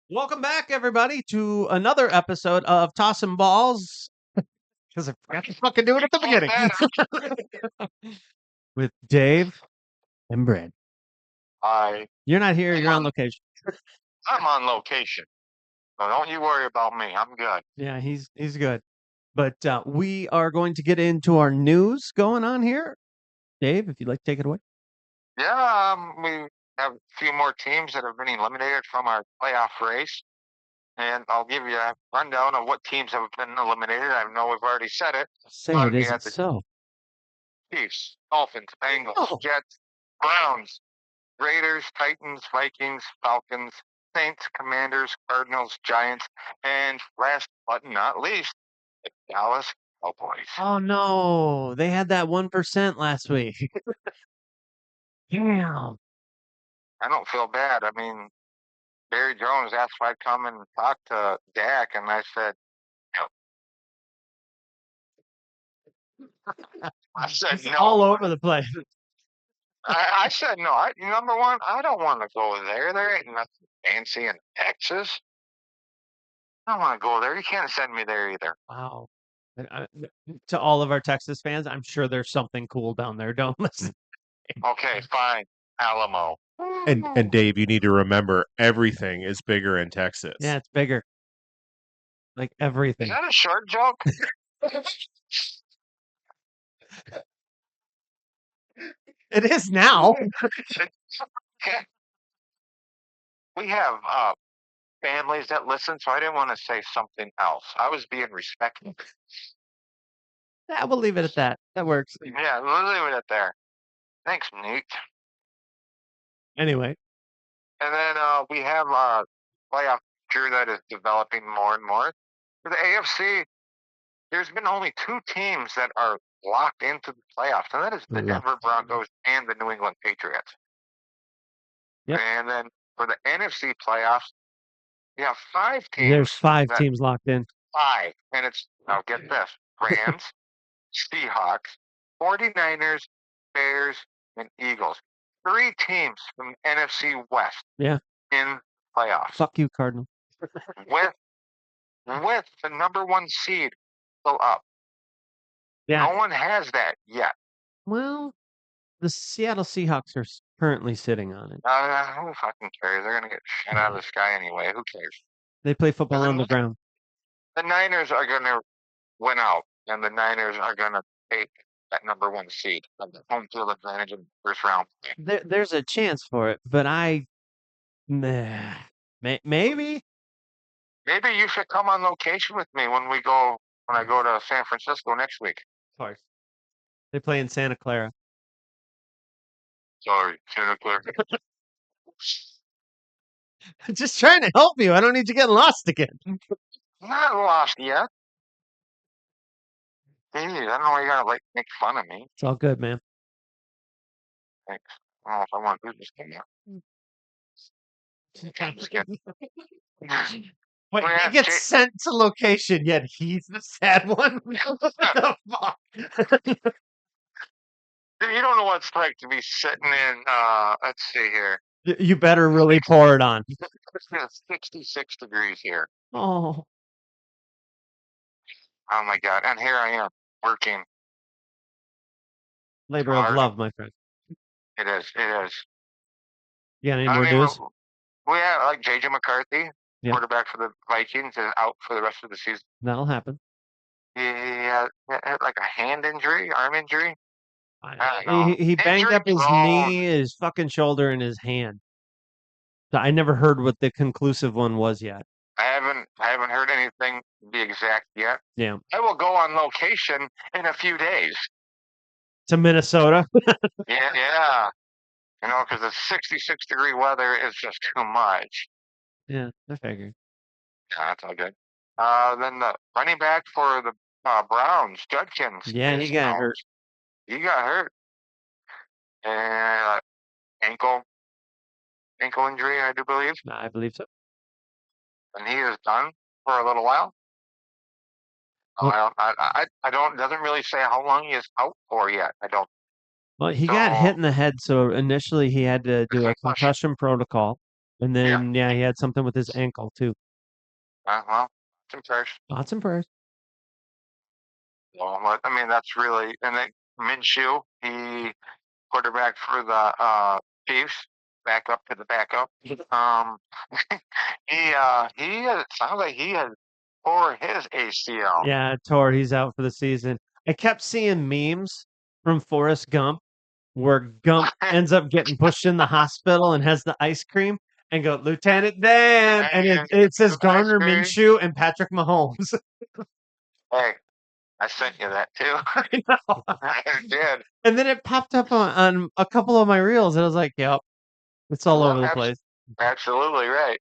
Welcome back, everybody, to another episode of Tossing Balls. Because I forgot to fucking do it at the beginning. With Dave and Brad. You're not here. You're on location. I'm on location. So don't you worry about me. I'm good. Yeah, he's good. But we are going to get into our news going on here. Dave, if you'd like to take it away. Yeah, we have a few more teams that have been eliminated from our playoff race. And I'll give you a rundown of what teams have been eliminated. I know we've already said it. Say but it we isn't had the so. Chiefs, Dolphins, Bengals, Oh. Jets, Browns, Raiders, Titans, Vikings, Falcons, Saints, Commanders, Cardinals, Giants, and last but not least, the Dallas Cowboys. Oh no, they had that 1% last week. Damn. I don't feel bad. I mean, Barry Jones asked if I'd come and talk to Dak, and I said, no. I said It's no. all over the place. I said no. Number one, I don't want to go there. There ain't nothing fancy in Texas. I don't want to go there. You can't send me there either. Wow. To all of our Texas fans, I'm sure there's something cool down there. Don't listen. Okay, fine. Alamo. And Dave, you need to remember everything is bigger in Texas. Yeah, it's bigger. Like Is everything. that a short joke? It is now. We have families that listen, so I didn't want to say something else. I was being respectful. Yeah, we'll leave it at that. That works. Yeah, we'll leave it at there. Thanks, Nate. Anyway, And then we have a playoff picture that is developing more and more. For the AFC, there's been only two teams that are locked into the playoffs, and that is the Denver Broncos and the New England Patriots. Yep. And then for the NFC playoffs, you have five teams. there's 5 teams locked in. Five. And it's, now get this, Rams, Seahawks, 49ers, Bears, and Eagles. 3 teams from the NFC West. Yeah. In playoffs. Fuck you, Cardinal. with the number 1 seed still up. Yeah. No one has that yet. Well, the Seattle Seahawks are currently sitting on it. Who fucking cares? They're gonna get shit out of the sky anyway. Who cares? They play football on the ground. The Niners are gonna win out, and the Niners are gonna take that number 1 seed, the home field advantage in the first round. There's a chance for it, but maybe. Maybe you should come on location with me when I go to San Francisco next week. Of course. They play in Santa Clara. Sorry, Santa Clara. I'm just trying to help you. I don't need you getting lost again. Not lost yet. Jeez, I don't know why you gotta make fun of me. It's all good, man. Thanks. I don't know if I want to do this thing now. I'm just kidding. Wait, Yeah, he gets sent to location, yet he's the sad one? What the fuck? You don't know what it's like to be sitting in, let's see here. You better really pour it on. It's 66 degrees here. Oh. Oh my God. And here I am working. Labor of love, my friend. It is. It is. You got any more news? We have like JJ McCarthy, Yeah. quarterback for the Vikings, is out for the rest of the season. That'll happen. He had like a hand injury, arm injury. He banged Injury up his prone. knee, his fucking shoulder, and his hand. So I never heard what the conclusive one was yet. I haven't heard anything to be exact yet. Yeah. I will go on location in a few days. To Minnesota. Yeah. You know, because the 66-degree weather is just too much. Yeah, I figured. Yeah, that's all good. Then the running back for the Browns, Judkins. Yeah, he got hurt. He got hurt. And ankle injury, I do believe. I believe so. And he is done for a little while. Well, I don't. Doesn't really say how long he is out for yet. I don't. Well, he got hit in the head, so initially he had to do a concussion protocol, and then he had something with his ankle too. Well, some prayers. Thoughts and prayers. Well, I mean, that's really, and then Minshew, he quarterback for the Chiefs, back up to the backup. He it sounds like he has tore his ACL. Yeah, tore. He's out for the season. I kept seeing memes from Forrest Gump where Gump ends up getting pushed in the hospital and has the ice cream, and go, Lieutenant Dan, and it says Garner Minshew and Patrick Mahomes. Hey, I sent you that too. I know. I did. And then it popped up on a couple of my reels, and I was like, yep, it's all over the place. Absolutely right.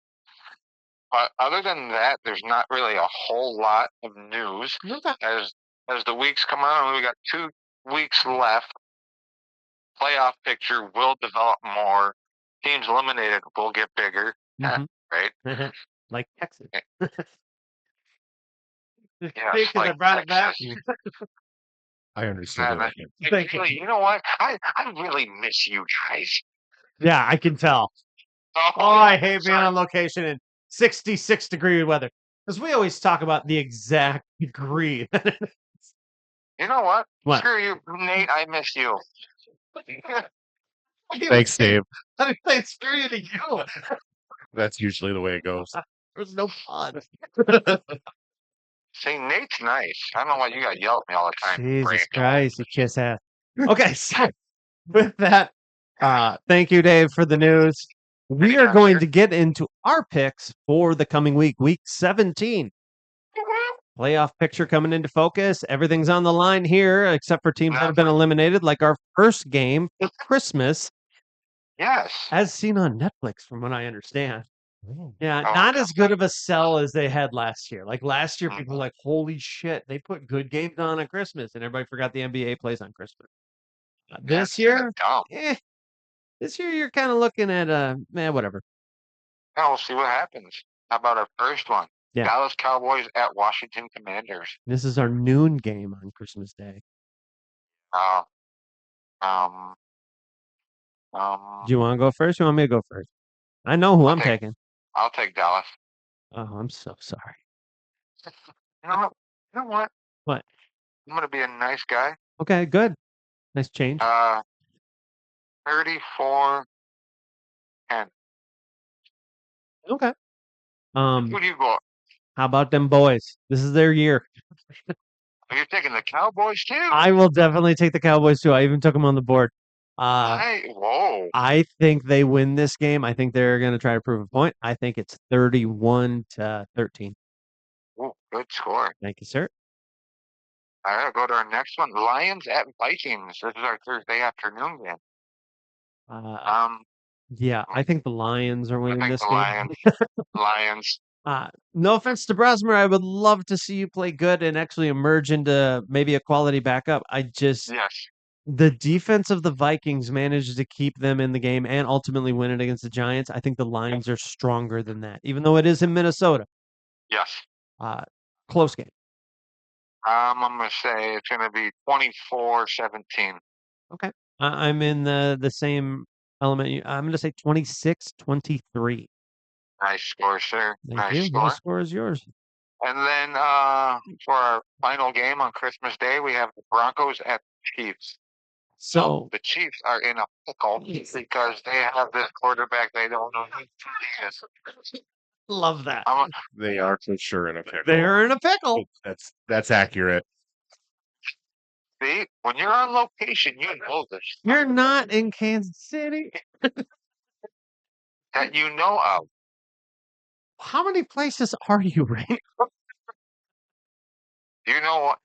But other than that, there's not really a whole lot of news. As the weeks come on, we got 2 weeks left. Playoff picture will develop more. Teams eliminated will get bigger. Mhm. Right? Like Texas. Yes, Because I like brought it back. Texas. I understand that. Thank you. Actually, you know what? I really miss you guys. Yeah, I can tell. Oh, I hate being on location in 66-degree weather. Because we always talk about the exact degree. You know what? What? Screw you, Nate. I miss you. Thanks, Dave. I didn't say screw you to you. That's usually the way it goes. There's no fun. See, Nate's nice. I don't know why you got to yell at me all the time. Jesus Christ, you kiss ass. Okay, so with that, thank you, Dave, for the news. We are going to get into our picks for the coming week, week 17. Playoff picture coming into focus. Everything's on the line here, except for teams that have been eliminated, like our first game for Christmas. Yes. As seen on Netflix, from what I understand. Yeah, not as good of a sell as they had last year. Like last year, people were like, holy shit, they put good games on Christmas, and everybody forgot the NBA plays on Christmas. This year, this year you're kind of looking at, whatever. Now we'll see what happens. How about our first one? Yeah. Dallas Cowboys at Washington Commanders. This is our noon game on Christmas Day. Do you want to go first? Or you want me to go first? I know who I'm taking. I'll take Dallas. Oh, I'm so sorry. You know what? What? I'm gonna be a nice guy. Okay, good. Nice change. 34-10. Okay. Who do you go? How about them boys? This is their year. You're taking the Cowboys too? I will definitely take the Cowboys too. I even took them on the board. Whoa. I think they win this game. I think they're going to try to prove a point. I think it's 31-13. Oh, good score. Thank you, sir. All right, go to our next one. Lions at Vikings. This is our Thursday afternoon game. Yeah, I think the Lions are winning this game. Lions. No offense to Brosmer, I would love to see you play good and actually emerge into maybe a quality backup. The defense of the Vikings managed to keep them in the game and ultimately win it against the Giants. I think the Lions are stronger than that, even though it is in Minnesota. Yes. Close game. I'm going to say it's going to be 24-17. Okay. I'm in the same element. I'm going to say 26-23. Nice score, sir. Nice score. The score is yours. And then for our final game on Christmas Day, we have the Broncos at the Chiefs. So the Chiefs are in a pickle because they have this quarterback they don't know who he is. Love that. They are for sure in a pickle. They're in a pickle. That's accurate. See, when you're on location, you know this. You're not in Kansas City. That you know of. How many places are you, Ray? You know what?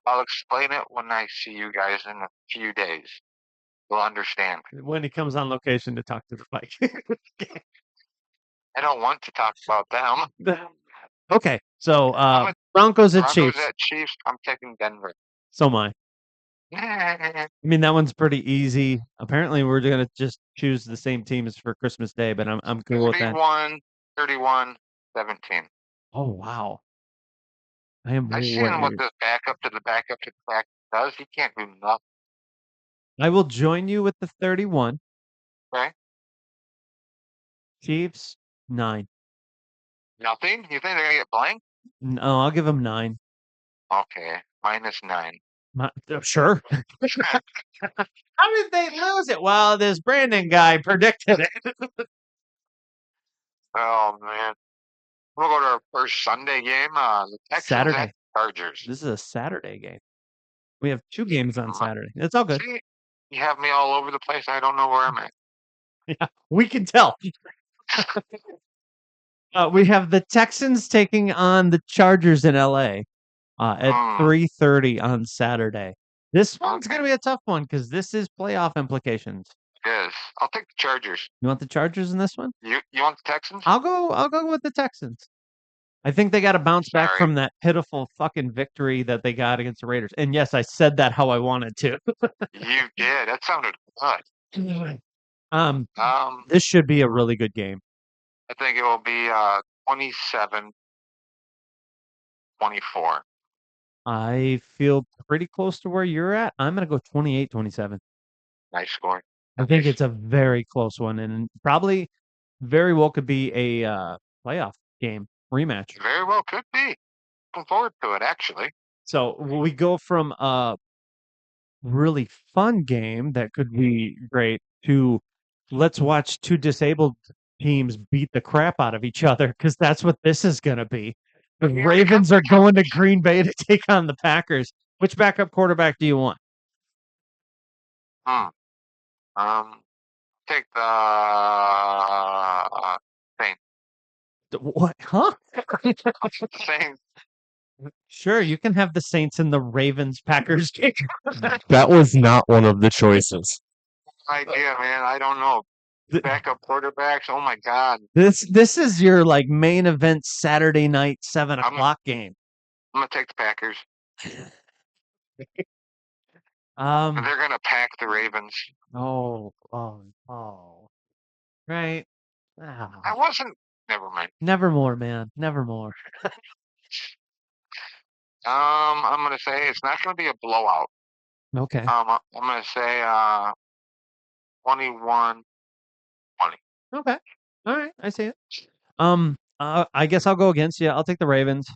I'll explain it when I see you guys in a few days. You'll understand. When he comes on location to talk to the Vikings. I don't want to talk about them. Okay, so Broncos at Chiefs. Broncos at Chiefs. I'm taking Denver. So am I. I mean, that one's pretty easy. Apparently, we're going to just choose the same teams for Christmas Day, but I'm cool with that. 31-17. Oh, wow. I see him with this backup to the backup to the backup does. He can't do nothing. I will join you with the 31. Okay. Chiefs, 9. Nothing? You think they're going to get blank? No, I'll give them 9. Okay. -9. Sure. How did they lose it? Well, this Brandon guy predicted it. Oh, man. We'll go to our first Sunday game. The Texans Saturday. at Chargers. This is a Saturday game. We have 2 games on Saturday. It's all good. See, you have me all over the place. I don't know where I'm at. Yeah, we can tell. We have the Texans taking on the Chargers in LA at 3:30 on Saturday. This one's going to be a tough one because this is playoff implications. Yes. I'll take the Chargers. You want the Chargers in this one? You want the Texans? I'll go with the Texans. I think they got to bounce back Sorry. from that pitiful fucking victory that they got against the Raiders. And yes, I said that how I wanted to. You did. That sounded good. This should be a really good game. I think it will be 27-24. I feel pretty close to where you're at. I'm going to go 28-27. Nice score. I think it's a very close one and probably very well could be a playoff game rematch. Very well could be. Looking forward to it, actually. So we go from a really fun game that could be great to let's watch two disabled teams beat the crap out of each other because that's what this is going to be. The Ravens are going to Green Bay to take on the Packers. Which backup quarterback do you want? Take the Saints. What? Huh? Saints. Sure, you can have the Saints in the Ravens Packers game. That was not one of the choices. Idea, man. I don't know. Backup quarterbacks. Oh my God. This is your like main event Saturday night 7:00 game. I'm gonna take the Packers. They're gonna pack the Ravens. Oh. Right. I wasn't. Never mind. Nevermore, man. Nevermore. I'm gonna say it's not gonna be a blowout. Okay. I'm gonna say 21-20. Okay. All right. I see it. I guess I'll go against you. I'll take the Ravens.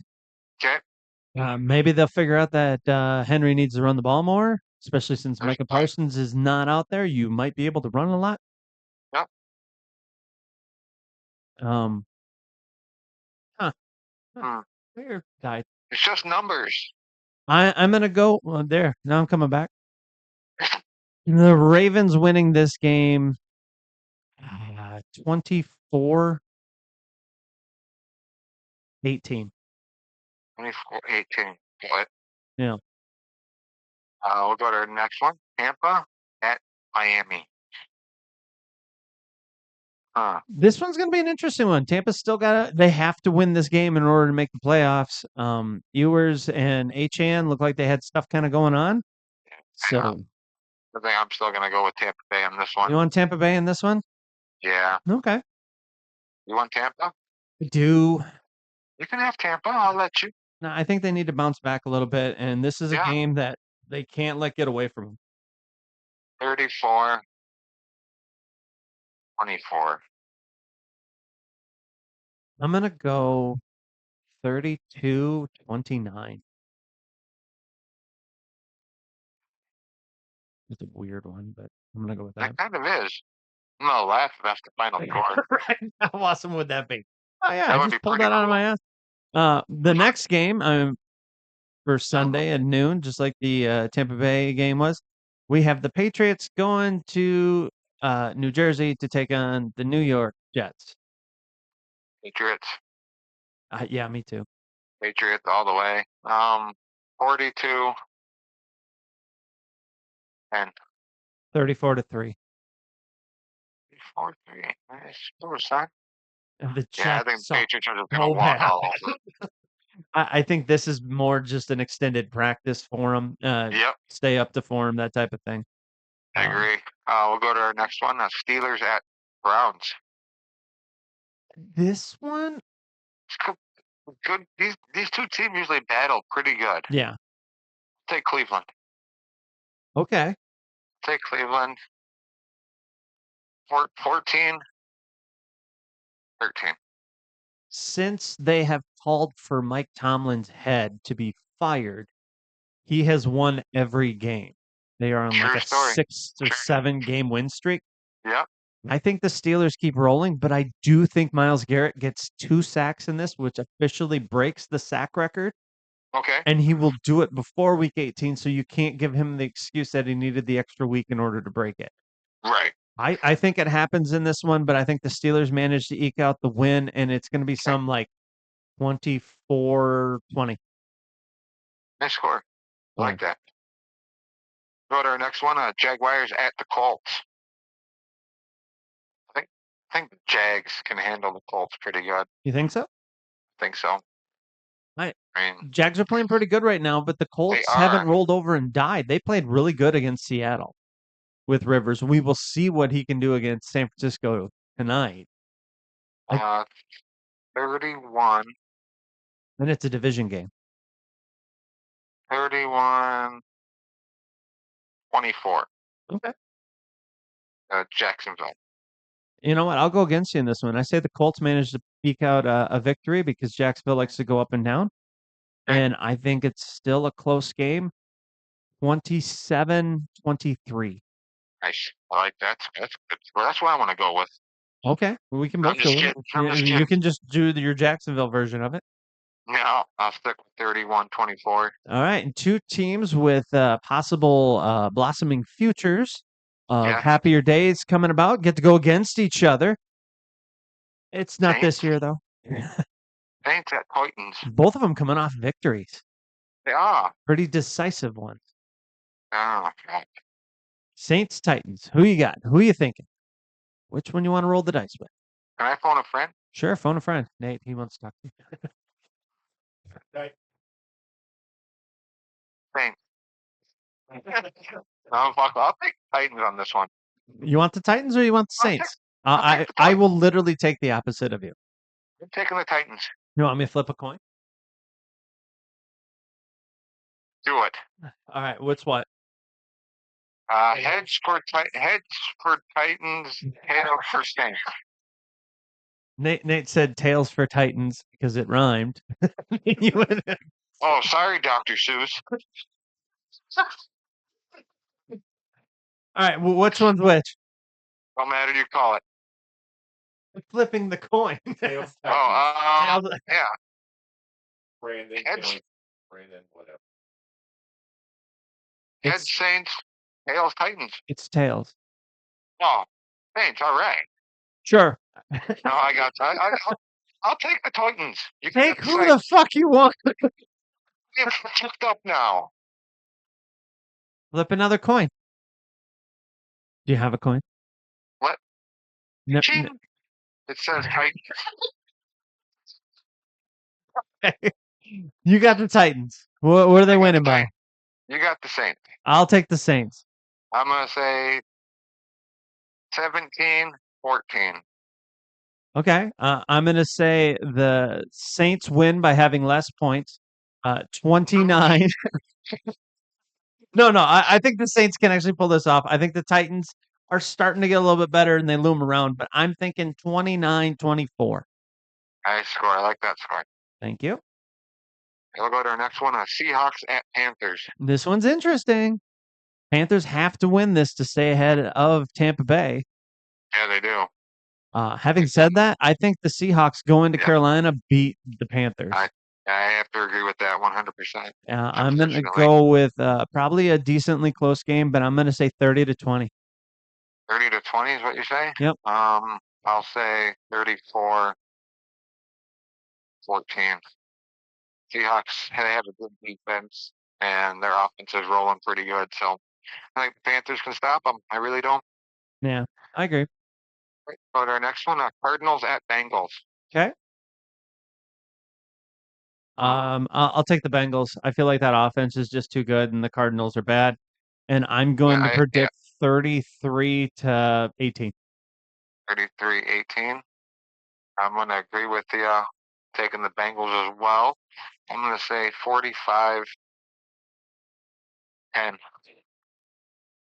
Okay. Maybe they'll figure out that Henry needs to run the ball more, especially since Micah Parsons is not out there. You might be able to run a lot. Yep. Weird guy. It's just numbers. I'm gonna go there. Now I'm coming back. The Ravens winning this game 24-18. 24-18. What? Yeah. We'll go to our next one. Tampa at Miami. This one's going to be an interesting one. Tampa's still they have to win this game in order to make the playoffs. Ewers and Achane look like they had stuff kind of going on. So I think I'm still going to go with Tampa Bay on this one. You want Tampa Bay in this one? Yeah. Okay. You want Tampa? I do. You can have Tampa. I'll let you. No, I think they need to bounce back a little bit, and this is a game that they can't let get away from them. 34-24. I'm going to go 32-29. It's a weird one, but I'm going to go with that. That kind of is. I'm going to laugh if that's the final score. Right. How awesome would that be? Oh, yeah. That I would just be pulled pretty that out of cool. my ass. The next game for Sunday at noon, just like the Tampa Bay game was, we have the Patriots going to New Jersey to take on the New York Jets. Patriots. Yeah, me too. Patriots all the way. 42 and 34-3. 4-3. Nice. What was that? The Jets Yeah, I think suck Patriots are just so going to walk bad. all over. I think this is more just an extended practice for them. Yep. Stay up to form, that type of thing. I agree. We'll go to our next one. Steelers at Browns. This one? Good. These two teams usually battle pretty good. Yeah. Take Cleveland. Okay. Take Cleveland. 14-13. Since they have called for Mike Tomlin's head to be fired, he has won every game. They are on like a 6 or 7 game win streak. Yep. I think the Steelers keep rolling, but I do think Myles Garrett gets 2 sacks in this, which officially breaks the sack record. Okay. And he will do it before week 18, so you can't give him the excuse that he needed the extra week in order to break it. Right. I think it happens in this one, but I think the Steelers managed to eke out the win, and it's going to be some like 24-20. Nice score. I Yeah. like that. Go to our next one. Jaguars at the Colts. I think the Jags can handle the Colts pretty good. You think so? I think so. I I mean, Jags are playing pretty good right now, but the Colts are. haven't rolled over and died. They played really good against Seattle with Rivers. We will see what he can do against San Francisco tonight. 31, And it's a division game. 31, 24. Okay. Jacksonville. You know what? I'll go against you in this one. I say the Colts managed to eke out a victory because Jacksonville likes to go up and down. Okay. And I think it's still a close game. 27-23. Nice. I like that. That's good. Well, that's what I want to go with. Okay. Well, we can I'm both just go with kidding. it. I'm just You kidding. can just do your Jacksonville version of it. No, I'll stick with 31-24. All right. And two teams with possible blossoming futures of Yeah. happier days coming about get to go against each other. It's not this Saints. year, though. Saints at Titans. Both of them coming off victories. They are. Pretty decisive ones. Oh, God. Saints, Titans. Who you got? Who you thinking? Which one you want to roll the dice with? Can I phone a friend? Sure, phone a friend. Nate, he wants to talk to you. Saints. Oh, fuck. I'll take Titans on this one. You want the Titans or you want the I'll take- Saints? I'll take the I will literally take the opposite of you. I'm taking the Titans. You want me to flip a coin? Do it. All right, what's what? Heads for Titans, tails for Saints. Nate said tails for Titans because it rhymed. You went- Oh, sorry, Dr. Seuss. All right, well, which one's which? Don't matter, you call it. Flipping the coin. Oh, Tails- yeah. Brandon, Heads. Kelly, Brandon, whatever. Heads It's- Saints, tails Titans. It's tails. Oh, Saints, all right. Sure. No, I got I'll take the Titans. You can Take get the who Saints. the fuck you want. It's fucked up now. Flip another coin. Do you have a coin? What? No, Ching. It says Titans. you got the Titans. What are they winning by? You got the Saints. I'll take the Saints. I'm going to say 17-14. Okay. I'm going to say the Saints win by having less points. 29. No, I think the Saints can actually pull this off. I think the Titans are starting to get a little bit better and they loom around, but I'm thinking 29-24. Nice score. I like that score. Thank you. We'll go to our next one. Seahawks at Panthers. This one's interesting. Panthers have to win this to stay ahead of Tampa Bay. Yeah, they do. Having said that, I think the Seahawks going to Yeah. Carolina beat the Panthers. I have to agree with that 100%. I'm going to Unfortunately. go with probably a decently close game, but I'm going to say 30-20. 30-20 is what you say? Yep. I'll say 34-14. Seahawks, they have a good defense, and their offense is rolling pretty good. So I think the Panthers can stop them. I really don't. Yeah, I agree. Right, go to our next one. Cardinals at Bengals. Okay. I'll take the Bengals. I feel like that offense is just too good, and the Cardinals are bad. And I'm going to predict 33-18. 33-18. I'm going to agree with you, taking the Bengals as well. I'm going to say 45-10.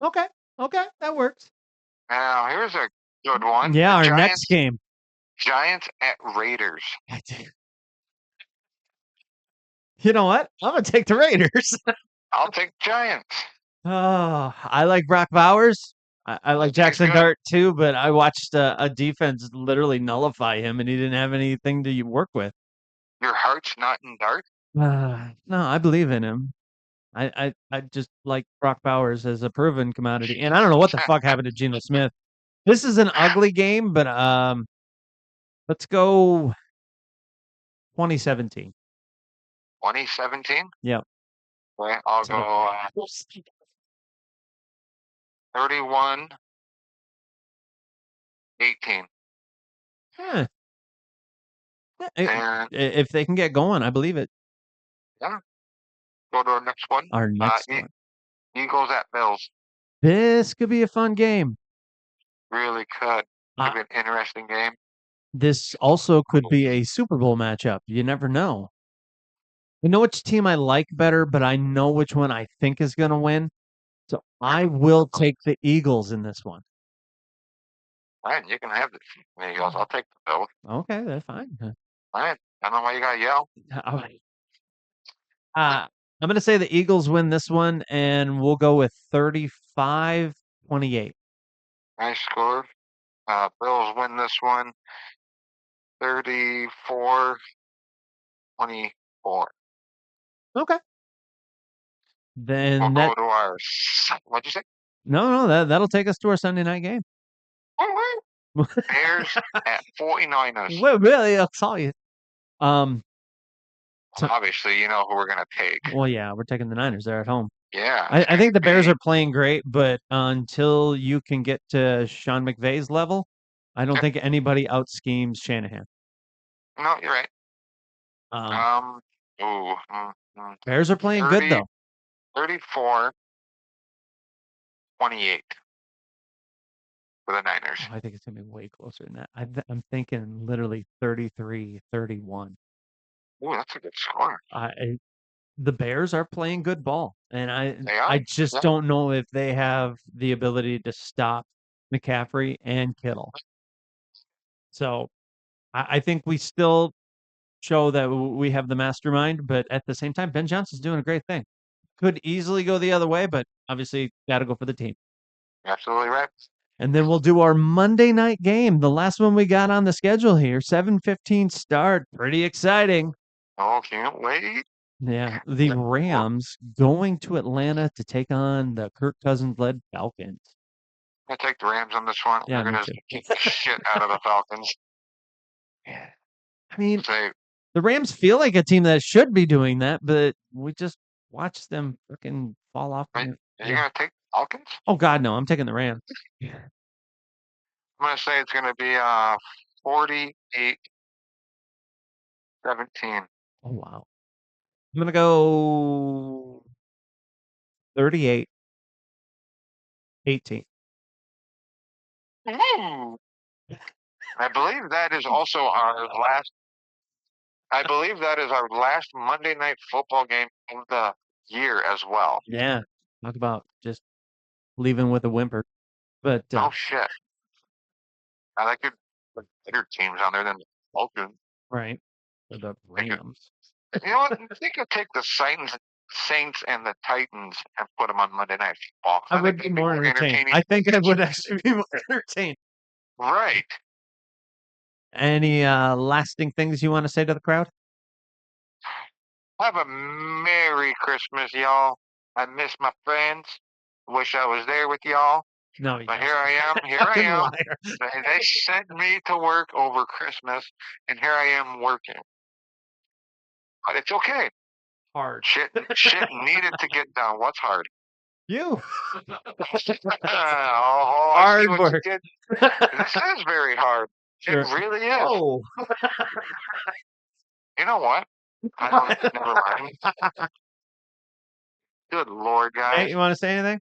Okay, that works. Now, here's a good one. Yeah, The our next game. Giants at Raiders. You know what? I'm going to take the Raiders. I'll take Giants. Oh, I like Brock Bowers. I like Jackson good. Dart too, but I watched a defense literally nullify him, and he didn't have anything to work with. Your heart's not in Dart? No, I believe in him. I just like Brock Bowers as a proven commodity, and I don't know what the fuck happened to Geno Smith. This is an ugly game, but let's go 2017. 2017? Yep. Okay, I'll So- go 31-18. Huh. And If they can get going, I believe it. go to our next one. Our next one. Eagles at Bills. This could be a fun game. Really could. Uh, Could be an interesting game. This also could be a Super Bowl matchup. You never know. I know which team I like better, but I know which one I think is going to win. So I will take the Eagles in this one. Fine, you can have the Eagles. I'll take the Bills. Okay, that's fine. Fine. I don't know why you gotta yell. All right. I'm going to say the Eagles win this one, and we'll go with 35-28. Nice score. Bills win this one 34-24. Okay. Then We'll that go to our. What'd you say? no, that'll take us to our Sunday night game. Bears at 49ers. Well, really, I'll tell you. So- Obviously, you know who we're gonna take. Well, yeah, we're taking the Niners. They're at home. Yeah. I think the Bears are playing great, but until you can get to Sean McVay's level, I don't think anybody out schemes Shanahan. No, you're right. Um, Bears are playing good though. 34-28 for the Niners. Oh, I think it's gonna be way closer than that. I'm thinking literally 33-31. Ooh, that's a good score. The Bears are playing good ball, and They are? I just Yeah. don't know if they have the ability to stop McCaffrey and Kittle. So I think we still show that we have the mastermind, but at the same time, Ben Johnson's doing a great thing. Could easily go the other way, but obviously got to go for the team. Absolutely right. And then we'll do our Monday night game, the last one we got on the schedule here, 7:15 start. Pretty exciting. Oh, can't wait. Yeah, the Rams going to Atlanta to take on the Kirk Cousins-led Falcons. I take the Rams on this one. Yeah, They're me gonna too. kick the shit out of the Falcons. I mean, Say, the Rams feel like a team that should be doing that, but we just watched them freaking fall off. are you gonna take the Falcons? Oh God, no! I'm taking the Rams. I'm gonna say it's gonna be 48-17. Oh wow! I'm gonna go 38-18. Ooh. I believe that is also our last. I believe that is our last Monday night football game of the year as well. Yeah, talk about just leaving with a whimper. But Oh shit! I like put better teams on there than the Falcons. right, for the Rams. You know what? I think I'll take the Saints and the Titans and put them on Monday Night Football. I would think be they'd more entertained. I think I would actually be more entertained. Right. Any lasting things you want to say to the crowd? Have a Merry Christmas, y'all. I miss my friends. Wish I was there with y'all. No, you But don't. here I am. Here I Fucking am. liar. They sent me to work over Christmas, and here I am working. But it's okay. Hard. Shit needed to get done. What's hard? You. I see what you work. did. This is very hard. Sure. It really is. Oh. You know what? I don't, never mind. Good Lord, guys. Hey, you want to say anything?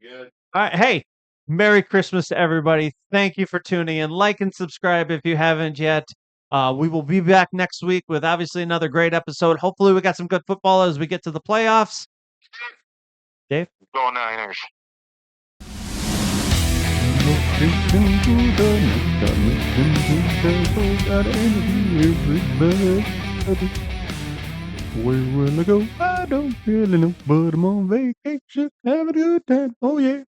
Good. All right. Hey, Merry Christmas to everybody. Thank you for tuning in. Like and subscribe if you haven't yet. We will be back next week with obviously another great episode. Hopefully we got some good football as we get to the playoffs. Dave? Go Niners. Where will I go? I don't really know, but I'm on vacation. Have a good time. Oh, yeah.